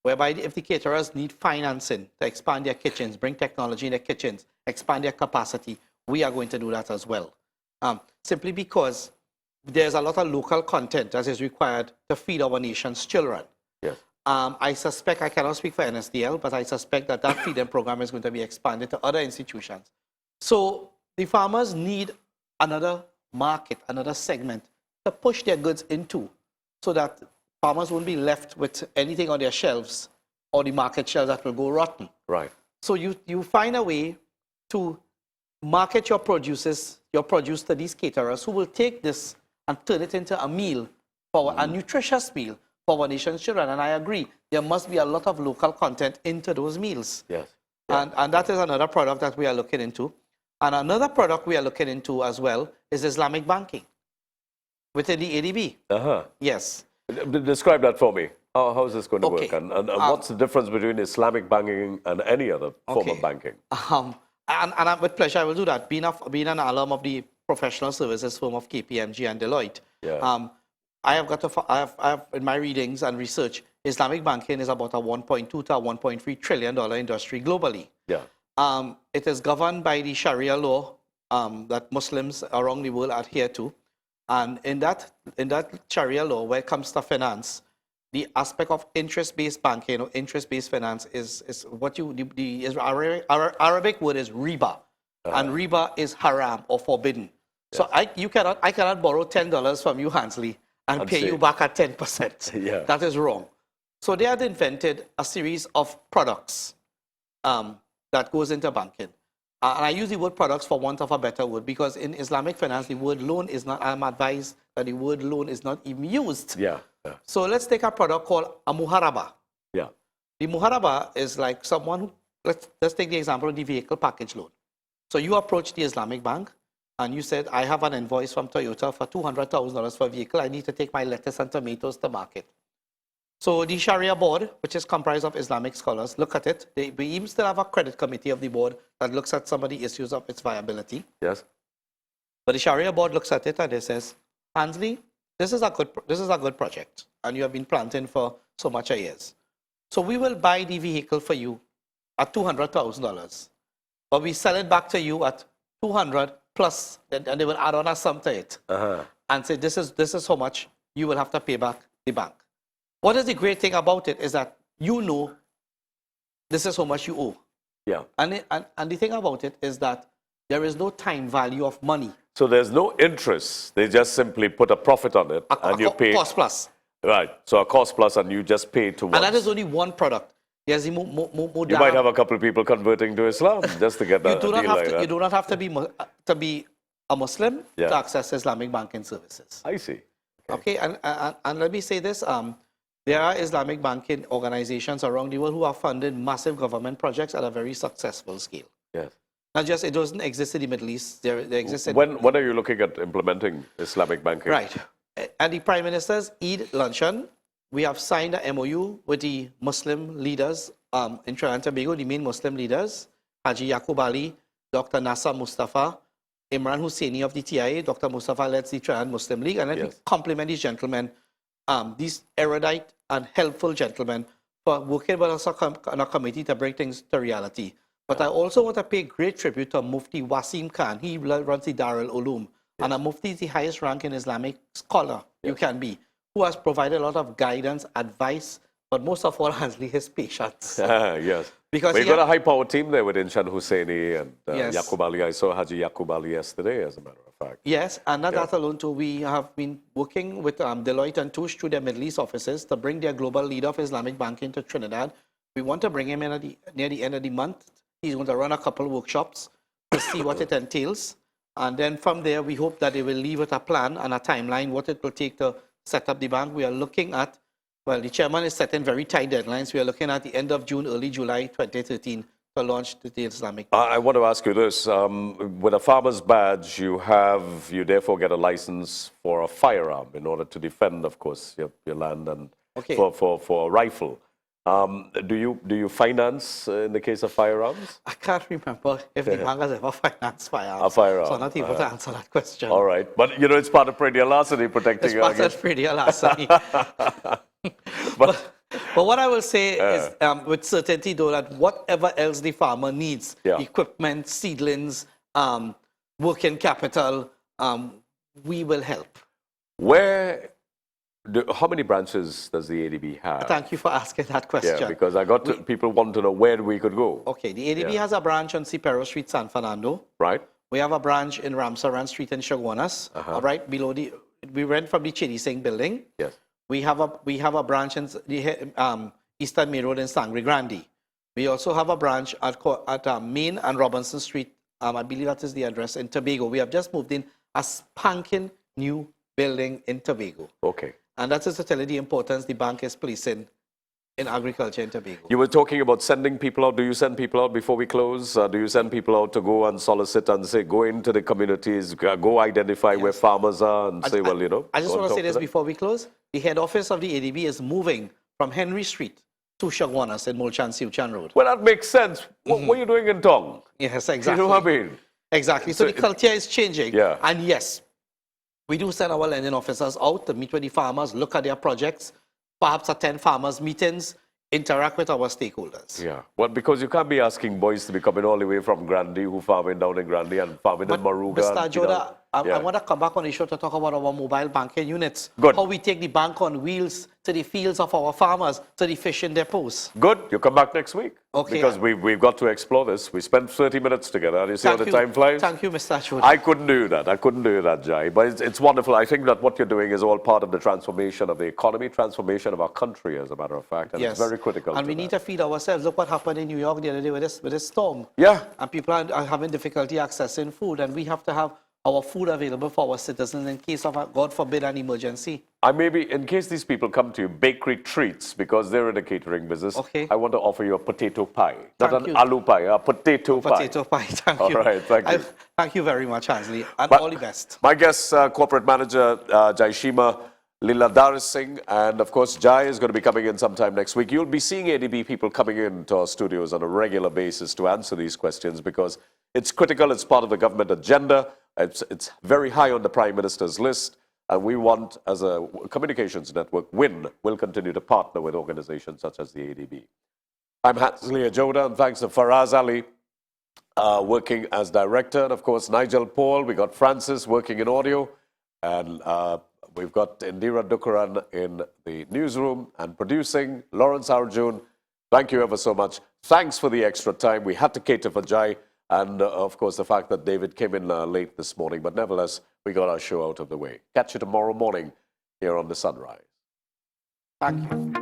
whereby if the caterers need financing to expand their kitchens, bring technology in their kitchens, expand their capacity, we are going to do that as well. Simply because there's a lot of local content that is required to feed our nation's children. Yes. I suspect, I cannot speak for NSDL, but I suspect that feeding program is going to be expanded to other institutions. So the farmers need another market, another segment to push their goods into, so that farmers won't be left with anything on their shelves or the market shelves that will go rotten. Right. So you find a way to market your produce to these caterers who will take this and turn it into a meal, for a nutritious meal for our nation's children. And I agree, there must be a lot of local content into those meals. Yes. And that is another product that we are looking into. And another product we are looking into as well is Islamic banking within the ADB. Yes. Describe that for me. How is this going to work? And what's the difference between Islamic banking and any other form of banking? And with pleasure, I will do that. Being an alum of the professional services firm of KPMG and Deloitte, I have in my readings and research, Islamic banking is about a $1.2 to $1.3 trillion industry globally. Yeah. It is governed by the Sharia law that Muslims around the world adhere to. And in that Sharia law, when it comes to finance, the aspect of interest-based banking or interest-based finance is what the Arabic word is riba, and riba is haram or forbidden. So I cannot borrow $10 from you, Hansley, and pay you back at 10%. That is wrong. So they had invented a series of products that goes into banking. And I use the word products for want of a better word, because in Islamic finance, the word loan is not, I'm advised that the word loan is not even used. So let's take a product called a muharaba. The muharaba is like someone who, let's take the example of the vehicle package loan. So you approach the Islamic bank and you said, I have an invoice from Toyota for $200,000 for a vehicle. I need to take my lettuce and tomatoes to market. So the Sharia board, which is comprised of Islamic scholars, look at it. We even still have a credit committee of the board that looks at some of the issues of its viability. Yes. But the Sharia board looks at it and it says, Hansley, this is a good project, and you have been planting for so much years. So we will buy the vehicle for you at $200,000, but we sell it back to you at 200 plus, and they will add on a sum to it, and say this is how much you will have to pay back the bank. What is the great thing about it is that you know this is how much you owe. Yeah. And the thing about it is that there is no time value of money. So there's no interest. They just simply put a profit on it and you pay. Cost plus. Right. So a cost plus and you just pay to And that is only one product. There's the You might have a couple of people converting to Islam just to get that deal like that. You do not have to be a Muslim Yeah. to access Islamic banking services. I see. Okay, and let me say this. There are Islamic banking organizations around the world who have funded massive government projects at a very successful scale. Yes. Not just, it doesn't exist in the Middle East. There exists in... When are you looking at implementing Islamic banking? Right. At the Prime Minister's Eid luncheon, we have signed a MOU with the Muslim leaders in Trinidad and Tobago, the main Muslim leaders, Haji Yaqub Ali, Dr. Nasser Mustafa, Imran Husseini of the TIA, Dr. Mustafa leads the Trinidad Muslim League, and let me compliment these gentlemen, these erudite and helpful gentlemen, for working with us on a committee to bring things to reality. But I also want to pay great tribute to Mufti Wasim Khan. He runs the Darul Uloom. And a Mufti is the highest ranking Islamic scholar you can be, who has provided a lot of guidance, advice, but most of all, Hansley, his patience. Yes. Because we've got a high-powered team there with Inshan Husseini and Yes. Yaqub Ali. I saw Haji Yaqub Ali yesterday, as a matter of fact. Yes, and not that alone too. We have been working with Deloitte and Touche through their Middle East offices to bring their global leader of Islamic banking to Trinidad. We want to bring him in near the end of the month. He's going to run a couple of workshops to see what it entails. And then from there, we hope that they will leave with a plan and a timeline, what it will take to set up the bank. We are looking at, well, the chairman is setting very tight deadlines. We are looking at the end of June, early July 2013 to launch the Islamic. I want to ask you this. With a farmer's badge, you therefore get a license for a firearm in order to defend, of course, your land and for a rifle. Do you finance in the case of firearms? I can't remember if the bank has ever financed firearms. A firearm. So I'm not able to answer that question. All right. But, it's part of perennial larceny protecting It's part of perennial larceny. But what I will say is, with certainty, though, that whatever else the farmer needs, equipment, seedlings, working capital, we will help. How many branches does the ADB have? Thank you for asking that question. Yeah, because people want to know where we could go. Okay, the ADB has a branch on Cipero Street, San Fernando. Right. We have a branch in Ramsaran Street in Chaguanas, right below we rent from the Chedi Singh building. Yes. We have a branch in the Eastern Main Road in Sangre Grande. We also have a branch at Main and Robinson Street. I believe that is the address in Tobago. We have just moved in a spanking new building in Tobago. Okay. And that is to tell you the importance the bank is placing in agriculture in Tobago. You were talking about sending people out. Do you send people out before we close? Do you send people out to go and solicit and say, go into the communities, go identify where farmers are and say, I just want to say this before we close. The head office of the ADB is moving from Henry Street to Chaguanas in Mulchan Siuchan Road. Well, that makes sense. What are you doing in Tong? Yes, exactly. You know what I mean? Exactly. So the culture is changing. Yeah. And yes, we do send our lending officers out to meet with the farmers, look at their projects, perhaps attend farmers' meetings, interact with our stakeholders. Yeah. Well, because you can't be asking boys to be coming all the way from Grande, who farming down in Grande and farming in Maruga. Mr. Joda, I want to come back on the show to talk about our mobile banking units. Good. How we take the bank on wheels to the fields of our farmers, to the fishing depots. Good. You come back next week. Okay. Because we've got to explore this. We spent 30 minutes together. And you see how the time flies? Thank you, Mr. Joda. I couldn't do that, Jai. But it's wonderful. I think that what you're doing is all part of the transformation of the economy, transformation of our country, as a matter of fact. And it's very critical. And we need to feed ourselves. Look what happened in New York the other day with this storm. Yeah. And people are having difficulty accessing food. And we have to have our food available for our citizens in case of, God forbid, an emergency. I maybe, in case these people come to you, bakery treats, because they're in the catering business, I want to offer you a potato pie. Not an aloo pie, a potato pie. Potato pie, thank you. All right, thank you. Thank you very much, Hansley, and all the best. My guest, Corporate Manager Jaishima Liladhar Singh, and of course, Jai is going to be coming in sometime next week. You'll be seeing ADB people coming into our studios on a regular basis to answer these questions because it's critical, it's part of the government agenda. It's very high on the Prime Minister's list, and we want, as a communications network, WIN will continue to partner with organizations such as the ADB. I'm Hansley Ajoda, and thanks to Faraz Ali, working as director, and of course, Nigel Paul. We got Francis working in audio, and we've got Indira Dukaran in the newsroom and producing, Lawrence Arjun. Thank you ever so much. thanks for the extra time. We had to cater for Jai and, of course, the fact that David came in late this morning. But nevertheless, we got our show out of the way. Catch you tomorrow morning here on The Sunrise. Thank you.